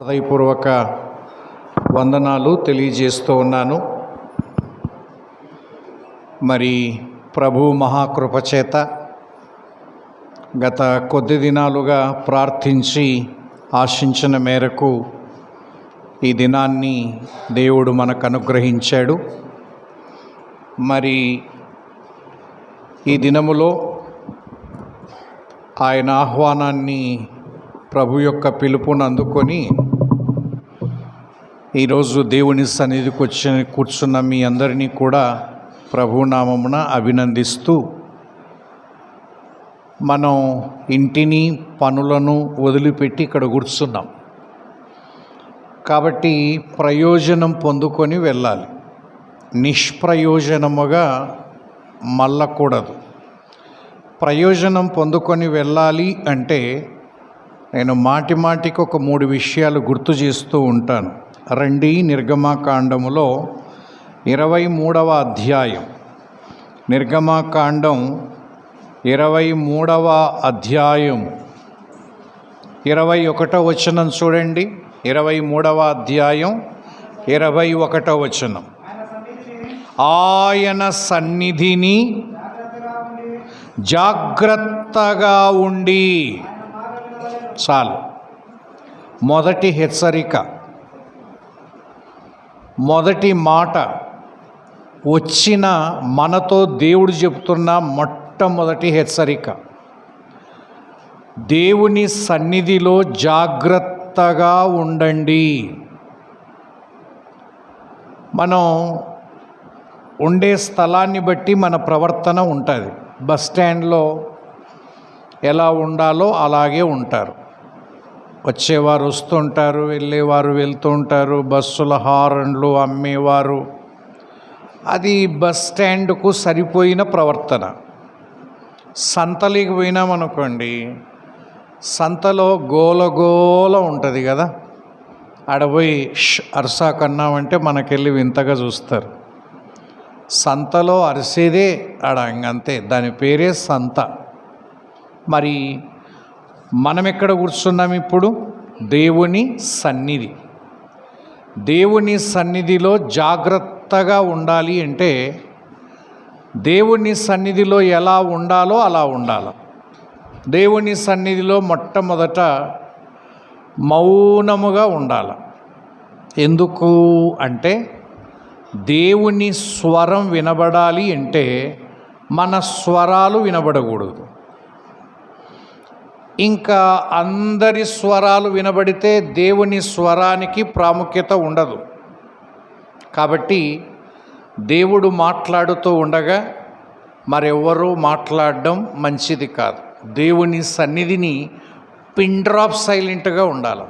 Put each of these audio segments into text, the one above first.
హృదయపూర్వక వందనాలు తెలియజేస్తూ ఉన్నాను. మరి ప్రభు మహాకృపచేత గత కొద్ది దినాలుగా ప్రార్థించి ఆశించిన మేరకు ఈ దినాన్ని దేవుడు మనకు అనుగ్రహించాడు. మరి ఈ దినములో ఆయన ఆహ్వానాన్ని, ప్రభు యొక్క పిలుపును అందుకొని ఈరోజు దేవుని సన్నిధికి కూర్చున్న మీ అందరినీ కూడా ప్రభునామమున అభినందిస్తూ, మనం ఇంటిని పనులను వదిలిపెట్టి ఇక్కడ కూర్చున్నాం కాబట్టి ప్రయోజనం పొందుకొని వెళ్ళాలి, నిష్ప్రయోజనముగా మళ్ళకూడదు. ప్రయోజనం పొందుకొని వెళ్ళాలి అంటే నేను మాటికి ఒక 3 విషయాలు గుర్తు చేస్తూ ఉంటాను. రండి, నిర్గమాకాండములో 23వ అధ్యాయం, నిర్గమాకాండం 23వ అధ్యాయం 21వ వచనం చూడండి. 23వ అధ్యాయం 21వ వచనం. ఆయన సన్నిధిని జాగ్రత్తగా ఉండి. చాలు. మొదటి హెచ్చరిక, మొదటి మాట వచ్చిన మనతో దేవుడు చెప్తున్న మొట్టమొదటి హెచ్చరిక, దేవుని సన్నిధిలో జాగ్రత్తగా ఉండండి. మనం ఉండే స్థలాన్ని బట్టి మన ప్రవర్తన ఉంటుంది. బస్ స్టాండ్లో ఎలా ఉండాలో అలాగే ఉంటారు. వచ్చేవారు వస్తుంటారు, వెళ్ళేవారు వెళ్తూ ఉంటారు, బస్సుల హారన్లు అమ్మేవారు. అది బస్ స్టాండ్కు సరిపోయిన ప్రవర్తన. సంతలోకి పోయినామనుకోండి, సంతలో గోల ఉంటుంది కదా, ఆడపోయి అరసా కన్నామంటే మనకెళ్ళి వింతగా చూస్తారు. సంతలో అరిసేదే ఆడ, ఇంకంతే, దాని పేరే సంత. మరి మనం ఎక్కడ కూర్చున్నాం ఇప్పుడు? దేవుని సన్నిధి. దేవుని సన్నిధిలో జాగ్రత్తగా ఉండాలి అంటే దేవుని సన్నిధిలో ఎలా ఉండాలో అలా ఉండాలి. దేవుని సన్నిధిలో మొట్టమొదట మౌనముగా ఉండాలి. ఎందుకు అంటే దేవుని స్వరం వినబడాలి అంటే మన స్వరాలు వినబడకూడదు. ఇంకా అందరి స్వరాలు వినబడితే దేవుని స్వరానికి ప్రాముఖ్యత ఉండదు. కాబట్టి దేవుడు మాట్లాడుతూ ఉండగా మరెవ్వరూ మాట్లాడడం మంచిది కాదు. దేవుని సన్నిధిని పిన్ డ్రాప్ సైలెంట్గా ఉండాలి.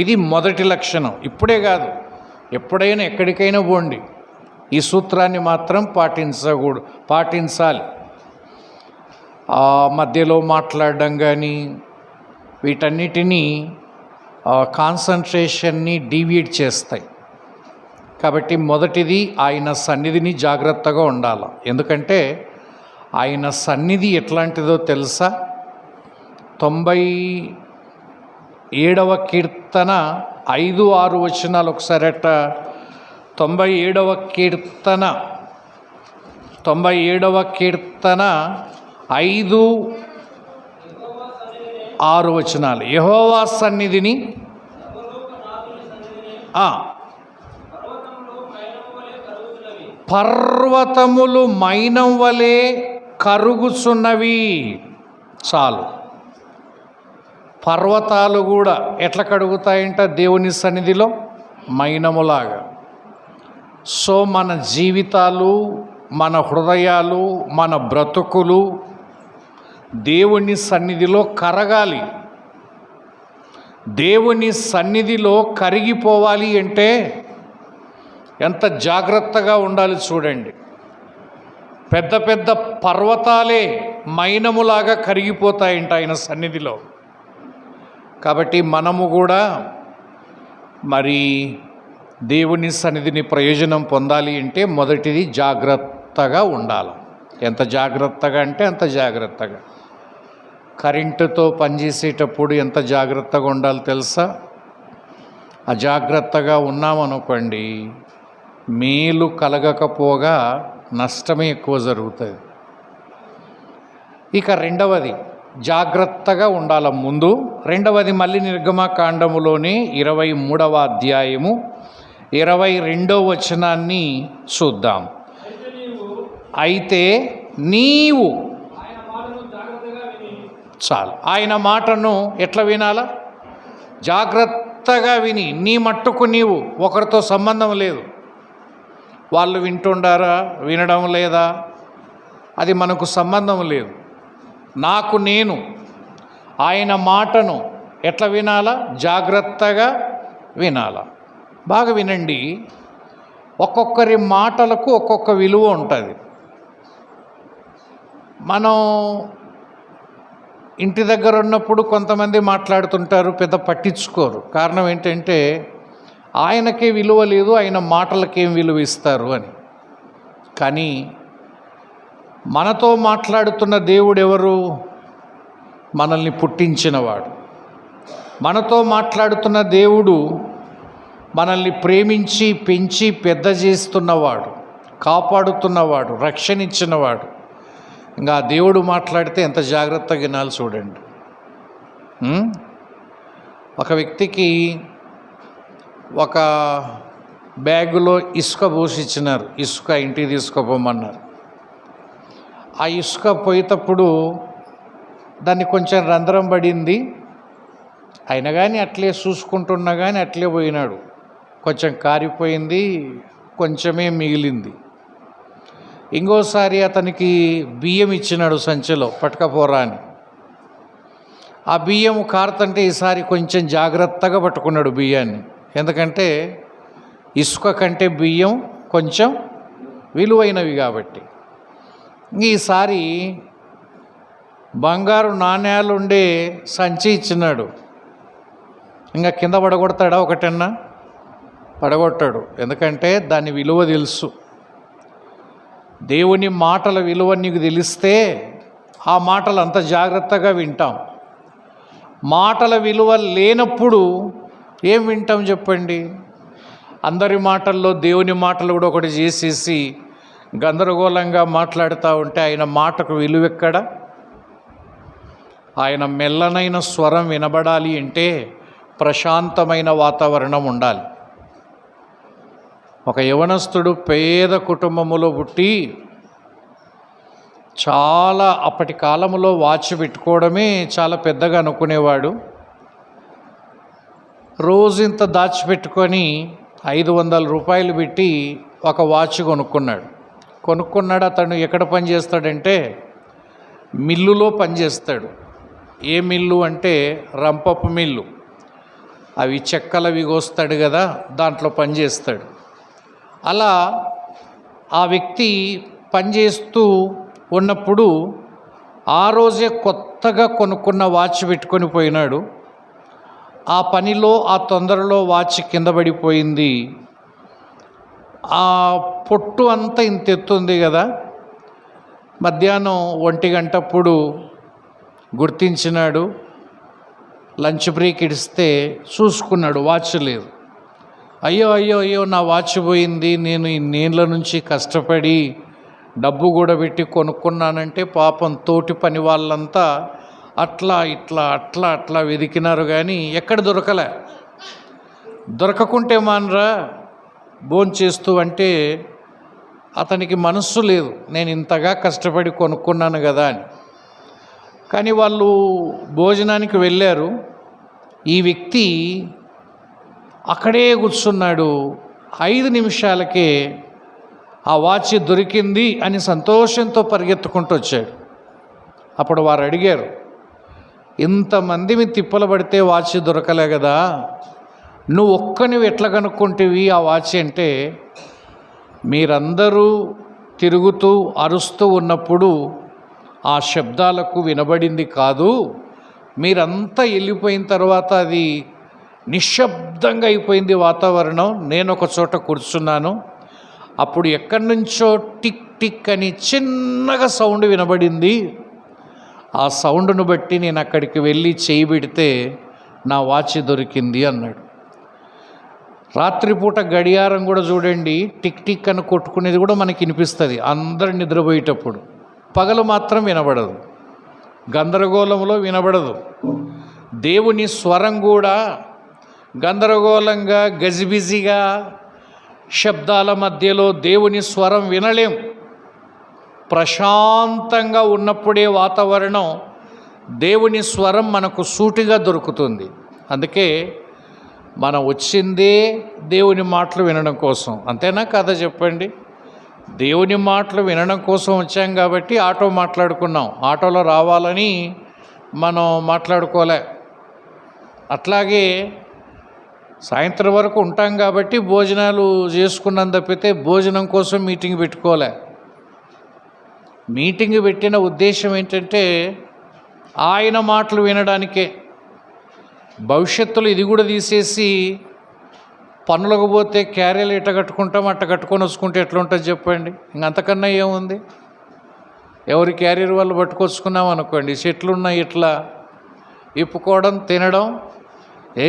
ఇది మొదటి లక్షణం. ఇప్పుడే కాదు, ఎప్పుడైనా ఎక్కడికైనా పోండి, ఈ సూత్రాన్ని మాత్రం పాటించాలి. మధ్యలో మాట్లాడడం కానీ వీటన్నిటినీ కాన్సన్ట్రేషన్ని డీవియేట్ చేస్తాయి. కాబట్టి మొదటిది ఆయన సన్నిధిని జాగ్రత్తగా ఉండాలి. ఎందుకంటే ఆయన సన్నిధి ఎట్లాంటిదో తెలుసా? 97వ కీర్తన 5-6 వచనాలు ఒకసారట. 97వ కీర్తన 5-6 వచనాలు. యెహోవా సన్నిధిని పర్వతములు మైనం వలె కరుగుచున్నవి. చాలు. పర్వతాలు కూడా ఎట్లా కడుగుతాయంట? దేవుని సన్నిధిలో మైనములాగా. సో మన జీవితాలు, మన హృదయాలు, మన బ్రతుకులు దేవుని సన్నిధిలో కరగాలి. దేవుని సన్నిధిలో కరిగిపోవాలి అంటే ఎంత జాగ్రత్తగా ఉండాలి చూడండి. పెద్ద పెద్ద పర్వతాలే మైనములాగా కరిగిపోతాయంట ఆయన సన్నిధిలో. కాబట్టి మనము కూడా మరి దేవుని సన్నిధిని ప్రయోజనం పొందాలి అంటే మొదటిది జాగ్రత్తగా ఉండాలి. ఎంత జాగ్రత్తగా అంటే అంత జాగ్రత్తగా. కరెంటుతో పనిచేసేటప్పుడు ఎంత జాగ్రత్తగా ఉండాలి తెలుసా? అజాగ్రత్తగా ఉన్నామనుకోండి, మేలు కలగకపోగా నష్టమే ఎక్కువ జరుగుతుంది. ఇక రెండవది జాగ్రత్తగా ఉండాల. ముందు రెండవది మళ్ళీ నిర్గమకాండములోని 23వ అధ్యాయము 22వ వచనాన్ని చూద్దాం. అయితే నీవు చాలు, ఆయన మాటను ఎట్లా వినాలా? జాగ్రత్తగా విని, నీ మట్టుకు నీవు, ఒకరితో సంబంధం లేదు. వాళ్ళు వింటుండారా, వినడం లేదా, అది మనకు సంబంధం లేదు. నాకు నేను ఆయన మాటను ఎట్లా వినాలా? జాగ్రత్తగా వినాలా. బాగా వినండి. ఒక్కొక్కరి మాటలకు ఒక్కొక్క విలువ ఉంటుంది. మనం ఇంటి దగ్గర ఉన్నప్పుడు కొంతమంది మాట్లాడుతుంటారు, పెద్ద పట్టించుకోరు. కారణం ఏంటంటే ఆయనకే విలువ లేదు, ఆయన మాటలకేం విలువ ఇస్తారు అని. కానీ మనతో మాట్లాడుతున్న దేవుడు ఎవరు? మనల్ని పుట్టించినవాడు. మనతో మాట్లాడుతున్న దేవుడు మనల్ని ప్రేమించి పెంచి పెద్ద చేస్తున్నవాడు, కాపాడుతున్నవాడు, రక్షణ ఇచ్చినవాడు. ఇంకా దేవుడు మాట్లాడితే ఎంత జాగ్రత్తగా వినాలి చూడండి. ఒక వ్యక్తికి ఒక బ్యాగులో ఇసుక పోసిచ్చినారు. ఇసుక ఇంటికి తీసుకుపోమన్నారు. ఆ ఇసుక పోయేటప్పుడు దాన్ని కొంచెం రంధ్రం పడింది. అయినా కానీ అట్లే చూసుకుంటున్నా కానీ అట్లే పోయినాడు. కొంచెం కారిపోయింది, కొంచెమే మిగిలింది. ఇంకోసారి అతనికి బియ్యం ఇచ్చినాడు సంచిలో, పట్టుకపోరా అని. ఆ బియ్యం కారుతంటే ఈసారి కొంచెం జాగ్రత్తగా పట్టుకున్నాడు బియ్యాన్ని. ఎందుకంటే ఇసుక కంటే బియ్యం కొంచెం విలువైనవి కాబట్టి. ఈసారి బంగారు నాణ్యాలు ఉండే సంచి ఇచ్చినాడు. ఇంకా కింద పడగొడతాడా? ఒకటన్నా పడగొట్టాడు. ఎందుకంటే దాని విలువ తెలుసు. దేవుని మాటల విలువ నీకు తెలిస్తే ఆ మాటలు అంత జాగ్రత్తగా వింటాం. మాటల విలువ లేనప్పుడు ఏం వింటాం చెప్పండి? అందరి మాటల్లో దేవుని మాటలు కూడా ఒకటి చేసేసి గందరగోళంగా మాట్లాడుతూ ఉంటే ఆయన మాటకు విలువెక్కడ? ఆయన మెల్లనైన స్వరం వినబడాలి అంటే ప్రశాంతమైన వాతావరణం ఉండాలి. ఒక యవనస్తుడు పేద కుటుంబములో పుట్టి చాలా అప్పటి కాలంలో వాచ్ పెట్టుకోవడమే చాలా పెద్దగా అనుకునేవాడు. రోజు ఇంత దాచిపెట్టుకొని 500 రూపాయలు పెట్టి ఒక వాచ్ కొనుక్కున్నాడు. అతను ఎక్కడ పని చేస్తాడంటే మిల్లులో పనిచేస్తాడు. ఏ మిల్లు అంటే రంపపు మిల్లు. అవి చెక్కలవి కోస్తాడు కదా, దాంట్లో పనిచేస్తాడు. అలా ఆ వ్యక్తి పనిచేస్తూ ఉన్నప్పుడు ఆ రోజే కొత్తగా కొనుక్కున్న వాచ్ పెట్టుకొని పోయినాడు. ఆ పనిలో ఆ తొందరలో వాచ్ కింద పడిపోయింది. ఆ పొట్టు అంతా ఇంత ఎత్తుంది కదా. మధ్యాహ్నం 1 గంటప్పుడు గుర్తించినాడు. లంచ్ బ్రేక్ ఇడిస్తే చూసుకున్నాడు, వాచ్ లేదు. అయ్యో అయ్యో అయ్యో, నా వాచ్ పోయింది. నేను ఇన్నేళ్ళ నుంచి కష్టపడి డబ్బు కూడా పెట్టి కొనుక్కున్నానంటే పాపం తోటి పని వాళ్ళంతా అట్లా ఇట్లా అట్లా అట్లా వెతికినారు కానీ ఎక్కడ దొరకలే. దొరకకుంటే మానరా భోంచేస్తూ అంటే అతనికి మనస్సు లేదు, నేను ఇంతగా కష్టపడి కొనుక్కున్నాను కదా అని. కానీ వాళ్ళు భోజనానికి వెళ్ళారు. ఈ వ్యక్తి అక్కడే కూర్చున్నాడు. 5 నిమిషాలకే ఆ వాచ్ దొరికింది అని సంతోషంతో పరిగెత్తుకుంటూ వచ్చాడు. అప్పుడు వారు అడిగారు, ఇంతమంది మీ తిప్పలు పడితే వాచ్ దొరకలే కదా, నువ్వు ఒక్కనివి ఎట్లా కనుక్కుంటేవి ఆ వాచ్ అంటే, మీరందరూ తిరుగుతూ అరుస్తూ ఉన్నప్పుడు ఆ శబ్దాలకు వినబడింది కాదు, మీరంతా వెళ్ళిపోయిన తర్వాత అది నిశ్శబ్దంగా అయిపోయింది వాతావరణం. నేను ఒక చోట కూర్చున్నాను. అప్పుడు ఎక్కడి నుంచో టిక్ టిక్ అని చిన్నగా సౌండ్ వినబడింది. ఆ సౌండ్ను బట్టి నేను అక్కడికి వెళ్ళి చేయి పెడితే నా వాచ్ దొరికింది అన్నాడు. రాత్రిపూట గడియారం కూడా చూడండి, టిక్ టిక్ అని కొట్టుకునేది కూడా మనకి వినిపిస్తుంది అందరు నిద్రపోయేటప్పుడు. పగలు మాత్రం వినబడదు, గందరగోళంలో వినబడదు. దేవుని స్వరం కూడా గందరగోళంగా గజిబిజిగా శబ్దాల మధ్యలో దేవుని స్వరం వినలేం. ప్రశాంతంగా ఉన్నప్పుడే వాతావరణం దేవుని స్వరం మనకు సూటిగా దొరుకుతుంది. అందుకే మనం వచ్చిందే దేవుని మాటలు వినడం కోసం, అంతేనా కదా చెప్పండి? దేవుని మాటలు వినడం కోసం వచ్చాం కాబట్టి ఆటో మాట్లాడుకున్నాం, ఆటోలో రావాలని మనం మాట్లాడుకోలే. అట్లాగే సాయంత్రం వరకు ఉంటాం కాబట్టి భోజనాలు చేసుకున్నాం తప్పితే భోజనం కోసం మీటింగ్ పెట్టుకోలే. మీటింగ్ పెట్టిన ఉద్దేశం ఏంటంటే ఆయన మాటలు వినడానికే. భవిష్యత్తులో ఇది కూడా తీసేసి పనులకు పోతే క్యారీలు ఎట్ట కట్టుకుంటాం అట్ట కట్టుకొని వచ్చుకుంటే ఎట్లా ఉంటుంది చెప్పండి? ఇంకంతకన్నా ఏముంది? ఎవరి క్యారియర్ వాళ్ళు పట్టుకొచ్చుకున్నాం అనుకోండి, చెట్లున్నాయి ఇట్లా ఇప్పుకోవడం, తినడం,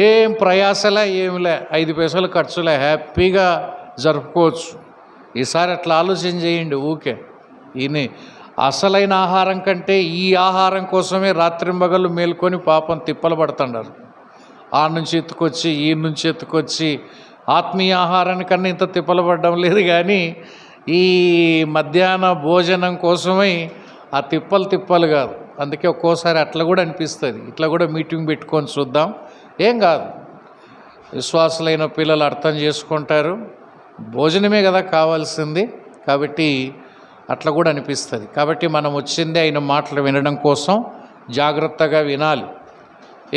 ఏం ప్రయాసలే ఏమిలే, 5 పైసలు ఖర్చులే, హ్యాపీగా జరుపుకోవచ్చు. ఈసారి అట్లా ఆలోచన చేయండి. ఊకే ఈయన అసలైన ఆహారం కంటే ఈ ఆహారం కోసమే రాత్రింబగళ్ళు మేల్కొని పాపం తిప్పలు పడుతున్నారు. ఆ నుంచి ఎత్తుకొచ్చి ఈ నుంచి ఎత్తుకొచ్చి ఆత్మీయ ఆహారానికన్నా ఇంత తిప్పలు పడడం లేదు. కానీ ఈ మధ్యాహ్న భోజనం కోసమై ఆ తిప్పలు కాదు. అందుకే ఒక్కోసారి అట్లా కూడా అనిపిస్తుంది. ఇట్లా కూడా మీటింగ్ పెట్టుకొని చూద్దాం, ఏం కాదు. విశ్వాసులైన పిల్లలు అర్థం చేసుకుంటారు, భోజనమే కదా కావాల్సింది. కాబట్టి అట్లా కూడా అనిపిస్తుంది. కాబట్టి మనం వచ్చిందే ఆయన మాటలు వినడం కోసం, జాగ్రత్తగా వినాలి.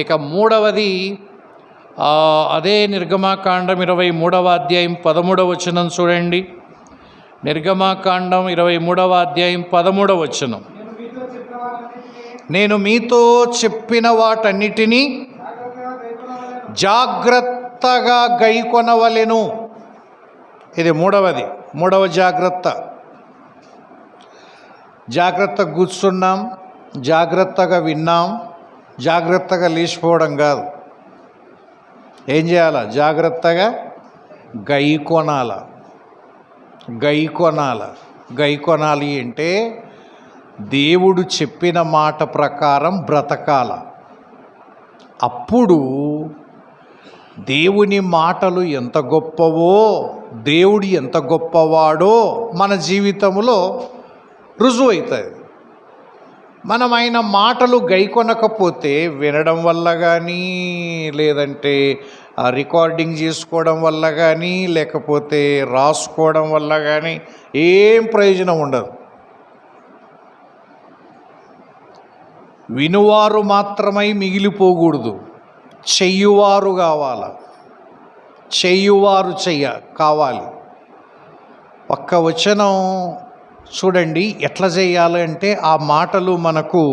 ఇక మూడవది అదే నిర్గమాకాండం 23వ అధ్యాయం 13వ వచనం చూడండి. నిర్గమాకాండం 23వ అధ్యాయం 13వ వచనం. నేను మీతో చెప్పిన వాటన్నిటినీ జాగ్రత్తగా గైకొనవలెను. ఇది మూడవ జాగ్రత్త. జాగ్రత్తగా కూర్చున్నాం, జాగ్రత్తగా విన్నాం, జాగ్రత్తగా లేచిపోవడం కాదు. ఏం చేయాలా? జాగ్రత్తగా గైకొనాలి అంటే దేవుడు చెప్పిన మాట ప్రకారం బ్రతకాల. అప్పుడు దేవుని మాటలు ఎంత గొప్పవో, దేవుడు ఎంత గొప్పవాడో మన జీవితంలో రుజువు అవుతుంది. మనం ఆయన మాటలు గైకొనకపోతే వినడం వల్ల కానీ, లేదంటే రికార్డింగ్ చేసుకోవడం వల్ల కానీ, లేకపోతే రాసుకోవడం వల్ల కానీ ఏం ప్రయోజనం ఉండదు. వినువారు మాత్రమై మిగిలిపోకూడదు, చెయ్యువారు కావాలి. ఒక్క వచనం చూడండి ఎట్లా చేయాలి అంటే, ఆ మాటలు మనకు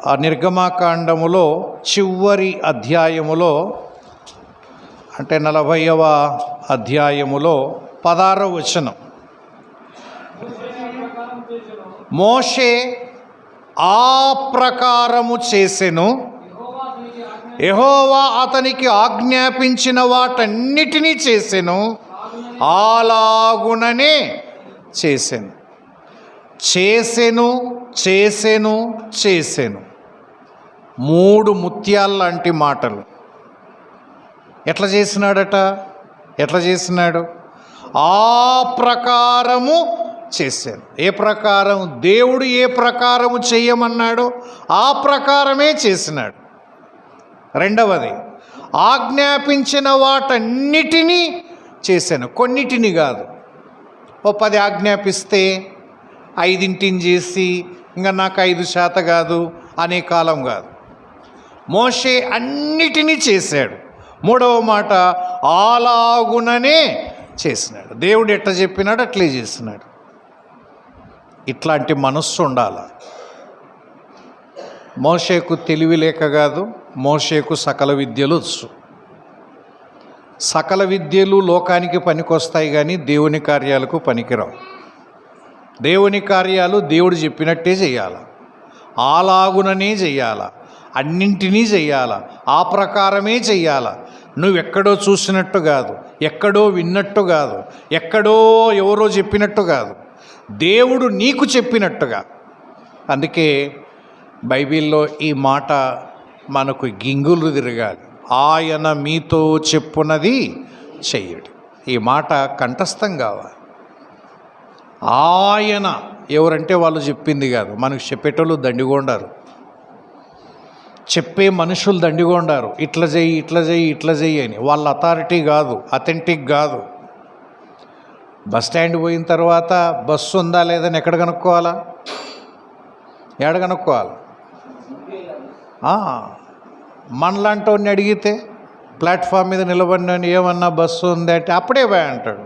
ఆ నిర్గమాకాండములో చివరి అధ్యాయములో, అంటే 40వ అధ్యాయములో 16వ వచనం. మోషే ఆ ప్రకారము చేసెను, యెహోవా అతనికి ఆజ్ఞాపించిన వాటన్నిటినీ చేసెను, అలాగుననే చేసెను. 3 ముత్యాల లాంటి మాటలు. ఎట్లా చేసినాడు? ఆ ప్రకారము చేశాను. ఏ ప్రకారం? దేవుడు ఏ ప్రకారము చేయమన్నాడో ఆ ప్రకారమే చేసినాడు. రెండవది, ఆజ్ఞాపించిన వాటన్నిటినీ చేశాను, కొన్నిటిని కాదు. 10 ఆజ్ఞాపిస్తే 5 చేసి ఇంకా నాకు 5 శాత కాదు అనే కాలం కాదు. మోషే అన్నిటినీ చేశాడు. 3వ మాట, అలాగుననే చేసినాడు. దేవుడు ఎట్లా చెప్పినాడు అట్లే చేసినాడు. ఇట్లాంటి మనస్సు ఉండాలి. మోషేకు తెలివి లేక కాదు, మోషేకు సకల విద్యలు వచ్చు. సకల విద్యలు లోకానికి పనికొస్తాయి కానీ దేవుని కార్యాలకు పనికిరావు. దేవుని కార్యాలు దేవుడు చెప్పినట్టే చేయాలి, అలాగుననే చేయాలి, అన్నింటినీ చెయ్యాల, ఆ ప్రకారమే చెయ్యాల. నువ్వెక్కడో చూసినట్టు కాదు, ఎక్కడో విన్నట్టు కాదు, ఎక్కడో ఎవరో చెప్పినట్టు కాదు, దేవుడు నీకు చెప్పినట్టుగా. అందుకే బైబిల్లో ఈ మాట మనకు గింగులు తిరగాలి. ఆయన మీతో చెప్పున్నది చెయ్యడు. ఈ మాట కంఠస్థం కావాలి. ఆయన ఎవరంటే వాళ్ళు చెప్పింది కాదు. మనకు చెప్పేటోళ్ళు దండిగొండారు, చెప్పే మనుషులు దండిగొండారు. ఇట్లా చెయ్యి, ఇట్లా చెయ్యి, ఇట్లా చెయ్యి అని. వాళ్ళ అథారిటీ కాదు, అథెంటిక్ కాదు. బస్ స్టాండ్ పోయిన తర్వాత బస్సు ఉందా లేదని ఎక్కడ కనుక్కోవాలా? ఎక్కడ కనుక్కోవాలి? మనలాంటి వాడిని అడిగితే ప్లాట్ఫామ్ మీద నిలబడినని ఏమన్నా బస్సు ఉంది అంటే అప్పుడే పోయి అంటాడు.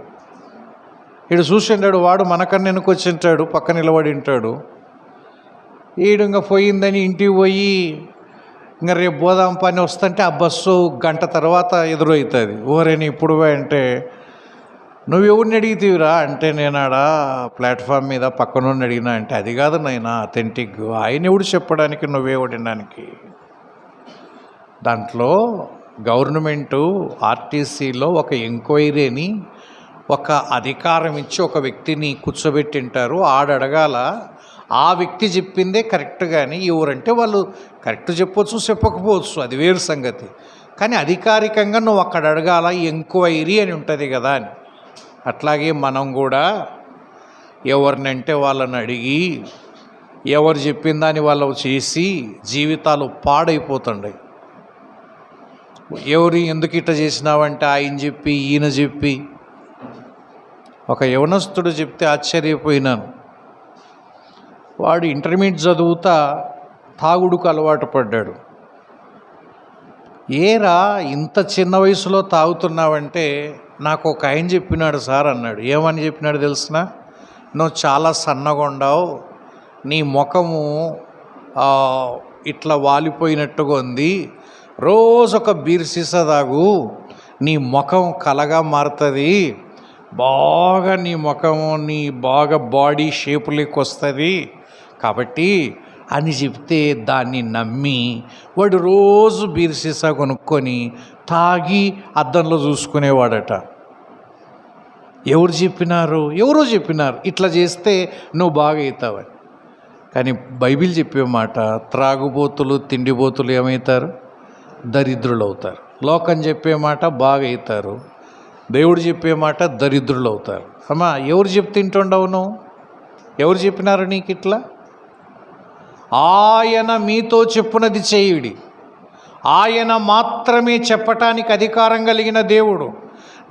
ఈడు చూసింటాడు, వాడు మనకన్నా వెనుకొచ్చింటాడు, పక్క నిలబడి ఉంటాడు. ఈడు ఇంకా పోయిందని ఇంటికి పోయి ఇంకా రేపు పోదాం పని వస్తుంటే ఆ బస్సు గంట తర్వాత ఎదురవుతుంది. ఓరేని ఇప్పుడు పోయి అంటే నువ్వెవరిని అడిగితేవిరా అంటే నేనాడ ప్లాట్ఫామ్ మీద పక్కన అడిగినా అంటే అది కాదు నాయనా అథెంటిక్. ఆయన ఎవడు చెప్పడానికి, నువ్వే వడడానికి. దాంట్లో గవర్నమెంటు ఆర్టీసీలో ఒక ఎంక్వైరీని ఒక అధికారం ఇచ్చి ఒక వ్యక్తిని కూర్చోబెట్టింటారు. ఆడడగాల ఆ వ్యక్తి చెప్పిందే కరెక్ట్. కానీ ఎవరంటే వాళ్ళు కరెక్ట్ చెప్పవచ్చు, చెప్పకపోవచ్చు, అది వేరు సంగతి. కానీ అధికారికంగా నువ్వు అక్కడ అడగాల, ఎంక్వైరీ అని ఉంటుంది కదా అని. అట్లాగే మనం కూడా ఎవరినంటే వాళ్ళని అడిగి ఎవరు చెప్పిన దాన్ని వాళ్ళు చేసి జీవితాలు పాడైపోతుంటాయి. ఎవరు ఎందుకు ఇట్లా చేసినావంటే ఆయన చెప్పి ఈయన చెప్పి. ఒక యవనస్తుడు చెప్తే ఆశ్చర్యపోయినాను. వాడు ఇంటర్మీడియట్ చదువుతా తాగుడుకు అలవాటు పడ్డాడు. ఏరా ఇంత చిన్న వయసులో తాగుతున్నావంటే నాకు ఒక ఆయన చెప్పినాడు సార్ అన్నాడు. ఏమని చెప్పినాడు తెలుసునా? నువ్వు చాలా సన్నగా ఉండవు, నీ ముఖము ఇట్లా వాలిపోయినట్టుగా ఉంది, రోజు ఒక బీర్ సీసా తాగు, నీ ముఖం కలగా మారుతుంది, బాగా నీ ముఖము నీ బాగా బాడీ షేపులోకి వస్తుంది కాబట్టి అని చెప్తే దాన్ని నమ్మి వాడు రోజు బీర్ సీసా కొనుక్కొని తాగి అద్దంలో చూసుకునేవాడట. ఎవరు చెప్పినారు? ఎవరో చెప్పినారు ఇట్లా చేస్తే నువ్వు బాగా అవుతావని. కానీ బైబిల్ చెప్పే మాట, త్రాగుబోతులు తిండిబోతులు ఏమవుతారు? దరిద్రులు అవుతారు. లోకం చెప్పే మాట బాగా అవుతారు, దేవుడు చెప్పే మాట దరిద్రులు అవుతారు. అమ్మా ఎవరు చెప్తుంటుండవు నువ్వు? ఎవరు చెప్పినారు నీకు ఇట్లా? ఆయన మీతో చెప్పునది చేయుడి. ఆయన మాత్రమే చెప్పటానికి అధికారం కలిగిన దేవుడు.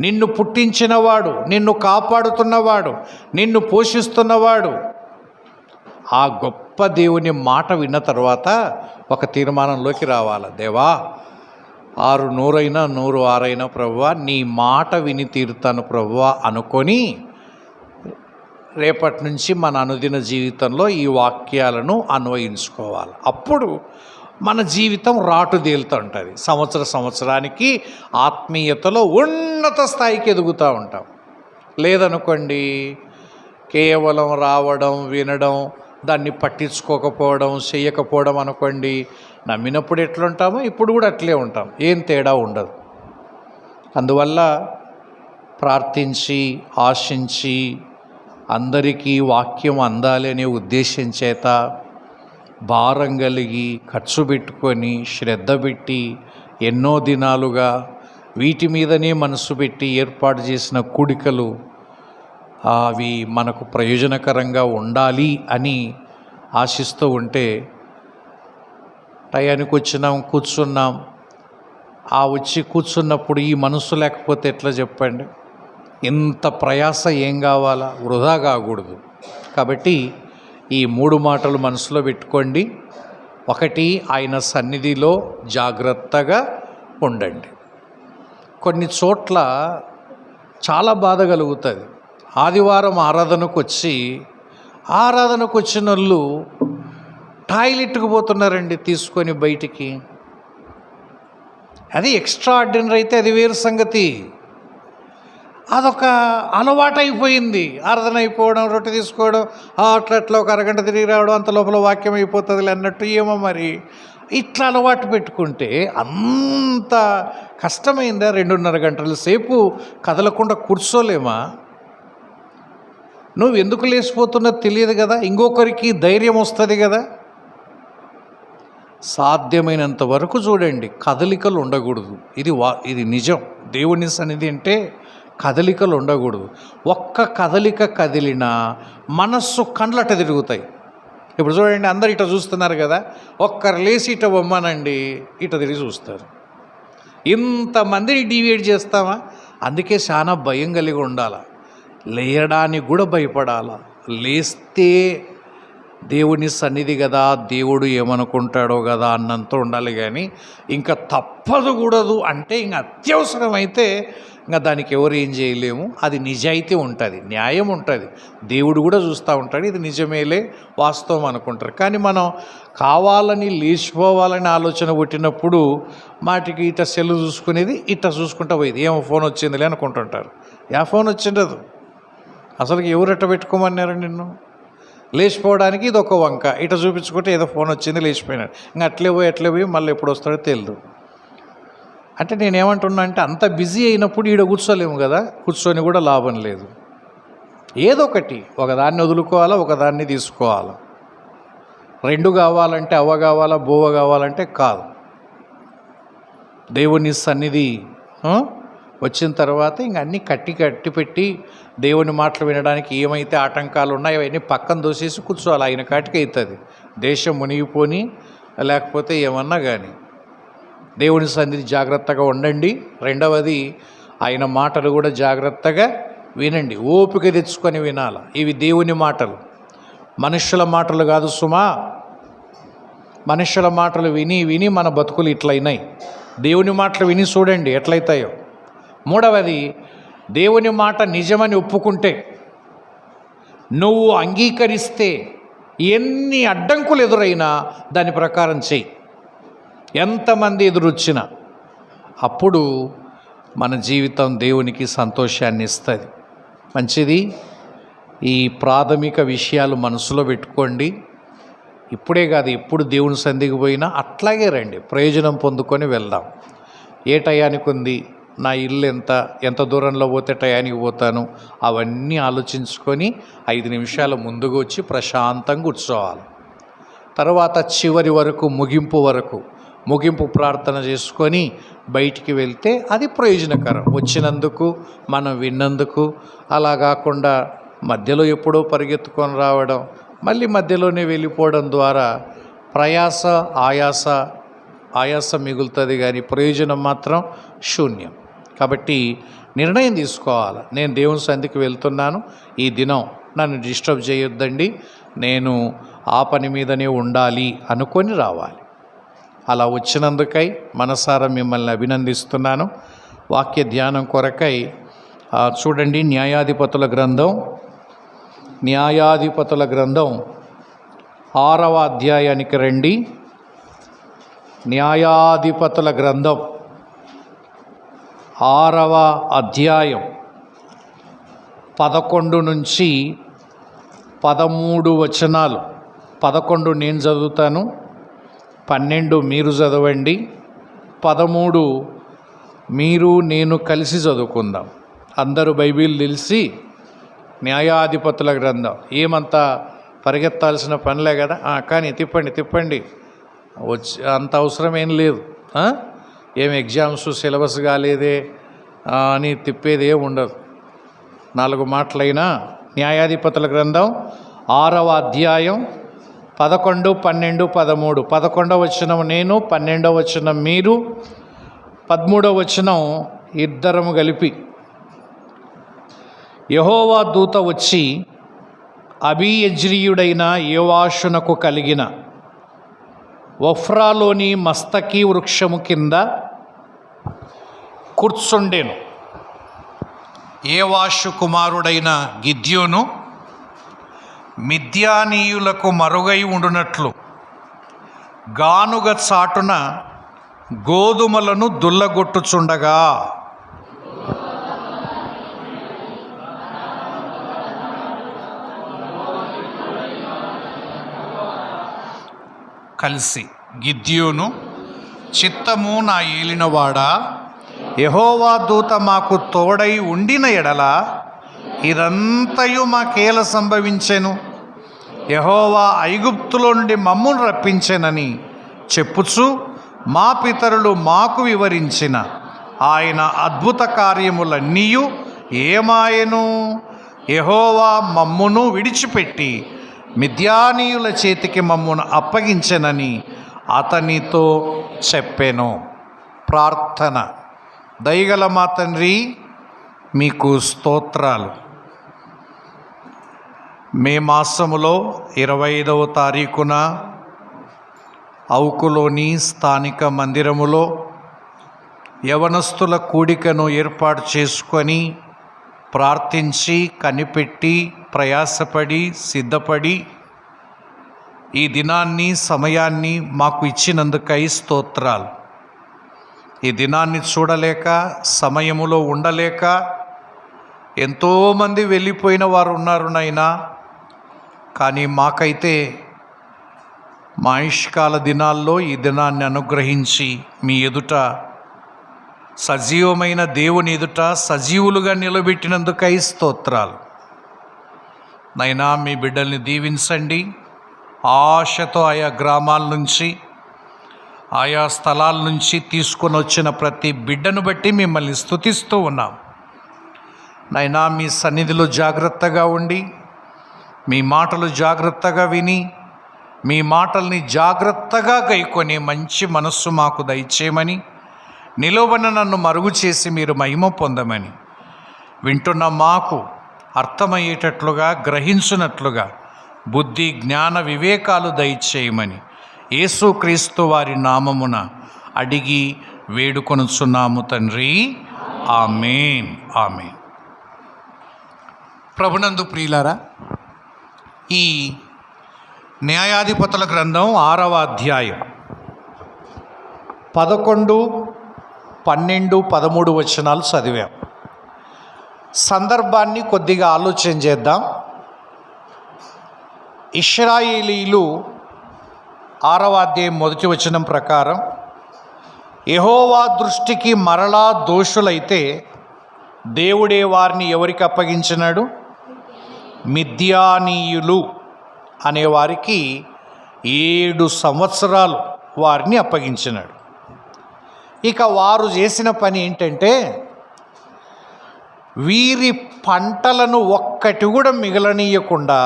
నిన్ను పుట్టించినవాడు, నిన్ను కాపాడుతున్నవాడు, నిన్ను పోషిస్తున్నవాడు. ఆ గొప్ప దేవుని మాట విన్న తర్వాత ఒక తీర్మానంలోకి రావాలి. దేవా 6 100 100 6 ప్రభువా నీ మాట విని తీరుతాను ప్రభువా అనుకొని రేపటి నుంచి మన అనుదిన జీవితంలో ఈ వాక్యాలను అన్వయించుకోవాలి. అప్పుడు మన జీవితం రాటుదేలుతుంటుంది. సంవత్సరానికి ఆత్మీయతలో ఉన్నత స్థాయికి ఎదుగుతూ ఉంటాం. లేదనుకోండి కేవలం రావడం, వినడం, దాన్ని పట్టించుకోకపోవడం, చేయకపోవడం అనుకోండి, నమ్మినప్పుడు ఎట్లుంటామో ఇప్పుడు కూడా అట్లే ఉంటాం, ఏం తేడా ఉండదు. అందువల్ల ప్రార్థించి ఆశించి అందరికీ వాక్యం అందాలి అనే ఉద్దేశం చేత భారం కలిగి ఖర్చు పెట్టుకొని శ్రద్ధ పెట్టి ఎన్నో దినాలుగా వీటి మీదనే మనసు పెట్టి ఏర్పాటు చేసిన కూడికలు అవి మనకు ప్రయోజనకరంగా ఉండాలి అని ఆశిస్తూ ఉంటే టయానికి వచ్చినాం, కూర్చున్నాం. వచ్చి కూర్చున్నప్పుడు ఈ మనసు లేకపోతే ఎట్లా చెప్పండి? ఇంత ప్రయాస ఏం కావాలా? వృధా కాకూడదు. కాబట్టి ఈ 3 మాటలు మనసులో పెట్టుకోండి. 1, ఆయన సన్నిధిలో జాగ్రత్తగా ఉండండి. కొన్ని చోట్ల చాలా బాధ కలుగుతుంది. ఆదివారం ఆరాధనకు వచ్చిన వాళ్ళు టాయిలెట్కి పోతున్నారండి తీసుకొని బయటికి. అది ఎక్స్ట్రా ఆర్డినరీ అయితే అది వేరు సంగతి. అదొక అలవాటు అయిపోయింది. ఆరాధన అయిపోవడం, రొట్టె తీసుకోవడం, అట్లా ఒక అరగంట తిరిగి రావడం, అంత లోపల వాక్యం అయిపోతుంది అన్నట్టు. ఏమో మరి ఇట్లా అలవాటు పెట్టుకుంటే అంత కష్టమైందా? 2:30 గంటల సేపు కదలకుండా కూర్చోలేమా? నువ్వు ఎందుకు లేచిపోతున్నది తెలియదు కదా, ఇంకొకరికి ధైర్యం వస్తుంది కదా. సాధ్యమైనంత వరకు చూడండి, కదలికలు ఉండకూడదు. ఇది నిజం. దేవుని సన్నిధి అంటే కదలికలు ఉండకూడదు. ఒక్క కదలిక కదిలినా మనస్సు కండ్లట తిరుగుతాయి. ఇప్పుడు చూడండి, అందరు ఇట చూస్తున్నారు కదా, ఒక్కరు లేచి ఇట బొమ్మనండి ఇట తిరిగి చూస్తారు. ఇంతమందిని డివైడ్ చేస్తామా? అందుకే చాలా భయం కలిగి ఉండాలి. లేయడానికి కూడా భయపడాలా. లేస్తే దేవుని సన్నిధి కదా, దేవుడు ఏమనుకుంటాడో కదా అన్నంత ఉండాలి. కానీ ఇంకా తప్పదు కూడదు అంటే ఇంకా అత్యవసరమైతే ఇంకా దానికి ఎవరు ఏం చేయలేము. అది నిజాయితీ ఉంటుంది, న్యాయం ఉంటుంది, దేవుడు కూడా చూస్తూ ఉంటాడు. ఇది నిజమేలే, వాస్తవం అనుకుంటారు. కానీ మనం కావాలని లేచిపోవాలని ఆలోచన పుట్టినప్పుడు మాటికి ఇట సెల్లు చూసుకునేది ఇట్ట చూసుకుంటా పోయేది. ఏమో ఫోన్ వచ్చిందిలే అనుకుంటుంటారు. ఫోన్ వచ్చిండదు అసలుకి. ఎవరు ఎట్ట పెట్టుకోమన్నారు నిన్ను? లేచిపోవడానికి ఇది ఒక వంక, ఇట చూపించుకుంటే ఏదో ఫోన్ వచ్చింది లేచిపోయినాడు. ఇంకా అట్లే పోయి మళ్ళీ ఎప్పుడు వస్తాడో తెలియదు. అంటే నేనేమంటున్నా అంటే, అంత బిజీ అయినప్పుడు ఈడ కూర్చోలేము కదా, కూర్చొని కూడా లాభం లేదు. ఏదో ఒకదాన్ని వదులుకోవాలా, ఒకదాన్ని తీసుకోవాలా. రెండు కావాలంటే అవ్వ కావాలా, బోవ కావాలంటే కాదు. దేవుని సన్నిధి వచ్చిన తర్వాత ఇంక అన్నీ కట్టి పెట్టి దేవుని మాటలు వినడానికి ఏమైతే ఆటంకాలు ఉన్నాయో అవన్నీ పక్కన దోసేసి కూర్చోవాలి. ఆయన కాటికి అవుతుంది. దేశం మునిగిపోని లేకపోతే ఏమన్నా కానీ దేవుని సన్నిధి జాగ్రత్తగా ఉండండి. రెండవది, ఆయన మాటలు కూడా జాగ్రత్తగా వినండి, ఓపిక తెచ్చుకొని వినాలి. ఇవి దేవుని మాటలు, మనుషుల మాటలు కాదు సుమా. మనుషుల మాటలు విని మన బతుకులు ఇట్లయినాయి. దేవుని మాటలు విని చూడండి ఎట్లయితాయో. మూడవది, దేవుని మాట నిజమని ఒప్పుకుంటే, నువ్వు అంగీకరిస్తే ఎన్ని అడ్డంకులు ఎదురైనా దాని ప్రకారం చెయ్యి. ఎంతమంది ఎదురొచ్చినా అప్పుడు మన జీవితం దేవునికి సంతోషాన్ని ఇస్తుంది. మంచిది. ఈ ప్రాథమిక విషయాలు మనసులో పెట్టుకోండి. ఇప్పుడే కాదు, ఎప్పుడు దేవుని సన్నిధికి పోయినా అట్లాగే రండి, ప్రయోజనం పొందుకొని వెళ్దాం. ఏ టయానికి ఉంది, నా ఇల్లు ఎంత దూరంలో పోతే టయానికి పోతాను, అవన్నీ ఆలోచించుకొని 5 నిమిషాలు ముందుకు వచ్చి ప్రశాంతంగా కూర్చోవాలి. తర్వాత చివరి వరకు, ముగింపు ప్రార్థన చేసుకొని బయటికి వెళ్తే అది ప్రయోజనకరం. వచ్చినందుకు, మనం విన్నందుకు. అలా కాకుండా మధ్యలో ఎప్పుడో పరిగెత్తుకొని రావడం, మళ్ళీ మధ్యలోనే వెళ్ళిపోవడం ద్వారా ఆయాస మిగులుతుంది, కానీ ప్రయోజనం మాత్రం శూన్యం. కాబట్టి నిర్ణయం తీసుకోవాలి. నేను దేవుని సన్నిధికి వెళ్తున్నాను, ఈ దినం నన్ను డిస్టర్బ్ చేయొద్దండి, నేను ఆ పని మీదనే ఉండాలి అనుకొని రావాలి. అలా వచ్చినందుకై మనసారా మిమ్మల్ని అభినందిస్తున్నాను. వాక్య ధ్యానం కొరకై చూడండి, న్యాయాధిపతుల గ్రంథం 6వ అధ్యాయానికి రండి. న్యాయాధిపతుల గ్రంథం 6వ అధ్యాయం 11 నుంచి 13 వచనాలు. 11 నేను చదువుతాను, 12 మీరు చదవండి, 13 మీరు నేను కలిసి చదువుకుందాం. అందరూ బైబిల్ తెలిసి న్యాయాధిపతుల గ్రంథం ఏమంతా పరిగెత్తాల్సిన పనిలే కదా. కానీ తిప్పండి, వచ్చి అంత అవసరం ఏం లేదు. ఏం ఎగ్జామ్స్ సిలబస్ కాలేదే అని తిప్పేదే ఉండదు. 4 మాటలైనా న్యాయాధిపతుల గ్రంథం 6వ అధ్యాయం 11, 12, 13. 11వ వచనం నేను, 12వ వచనం మీరు, 13వ వచనం ఇద్దరము కలిపి. యెహోవా దూత వచ్చి అబీయజ్రీయుడైన యోవాషునకు కలిగిన ఒఫ్రాలోని మస్తకి వృక్షము కింద కూర్చుండెను. యోవాషు కుమారుడైన గిద్యోను మిద్యానీయులకు మరుగై ఉండునట్లు గానుగ చాటున గోధుమలను దుల్లగొట్టుచుండగా కలిసి గిద్యోను, చిత్తము నా ఏలినవాడా, యెహోవా దూత మాకు తోడై ఉండిన ఎడల ఇదంతయు మాకేల సంభవించెను. యెహోవా ఐగుప్తులో నుండి మమ్మును రప్పించెనని చెప్పుచు మా పితరులు మాకు వివరించిన ఆయన అద్భుత కార్యములన్నీయు ఏమాయెను. యెహోవా మమ్మును విడిచిపెట్టి మిద్యానీయుల చేతికి మమ్మును అప్పగించెనని అతనితో చెప్పెను. ప్రార్థన. దయగల మా తండ్రి, మీకు స్తోత్రాలు. మే మాసములో 25వ తారీఖున అవుకులోని స్థానిక మందిరములో యవనస్తుల కూడికను ఏర్పాటు చేసుకొని ప్రార్థించి కనిపెట్టి ప్రయాసపడి సిద్ధపడి ఈ దినాన్ని సమయాన్ని మాకు ఇచ్చినందుకై స్తోత్రాలు. ఈ దినాన్ని చూడలేక సమయములో ఉండలేక ఎంతోమంది వెళ్ళిపోయిన వారు ఉన్నారు నాయనా. కానీ మాకైతే మా ఆయుష్కాల దినాల్లో ఈ దినాన్ని అనుగ్రహించి మీ ఎదుట సజీవమైన దేవుని ఎదుట సజీవులుగా నిలబెట్టినందుకై స్తోత్రాలు. నైనా మీ బిడ్డల్ని దీవించండి. ఆశతో ఆయా గ్రామాల నుంచి ఆయా స్థలాల నుంచి తీసుకొని వచ్చిన ప్రతి బిడ్డను బట్టి మిమ్మల్ని స్తుతిస్తూ ఉన్నాం. నైనా మీ సన్నిధిలో జాగ్రత్తగా ఉండి మీ మాటలు జాగ్రత్తగా విని మీ మాటల్ని జాగ్రత్తగా గైకొని మంచి మనస్సు మాకు దయచేయమని, నిలువన నన్ను మరుగు చేసి మీరు మహిమ పొందమని, వింటున్న మాకు అర్థమయ్యేటట్లుగా గ్రహించున్నట్లుగా బుద్ధి జ్ఞాన వివేకాలు దయచేయమని యేసుక్రీస్తు వారి నామమున అడిగి వేడుకొనుచున్నాము తండ్రి. ఆమేన్, ఆమేన్. ప్రభునందు ప్రియులారా, ఈ న్యాయాధిపతుల గ్రంథం 6వ అధ్యాయం 11, 12, 13 వచనాలు చదివాం. సందర్భాన్ని కొద్దిగా ఆలోచన చేద్దాం. ఇశ్రాయేలీలు 6వ అధ్యాయం 1వ వచనం ప్రకారం యెహోవా దృష్టికి మరలా దోషులైతే దేవుడే వారిని ఎవరికి అప్పగించినాడు? మిద్యానీయులు అనేవారికి 7 సంవత్సరాలు వారిని అప్పగించినాడు. ఇక వారు చేసిన పని ఏంటంటే, వీరి పంటలను ఒక్కటి కూడా మిగలనీయకుండా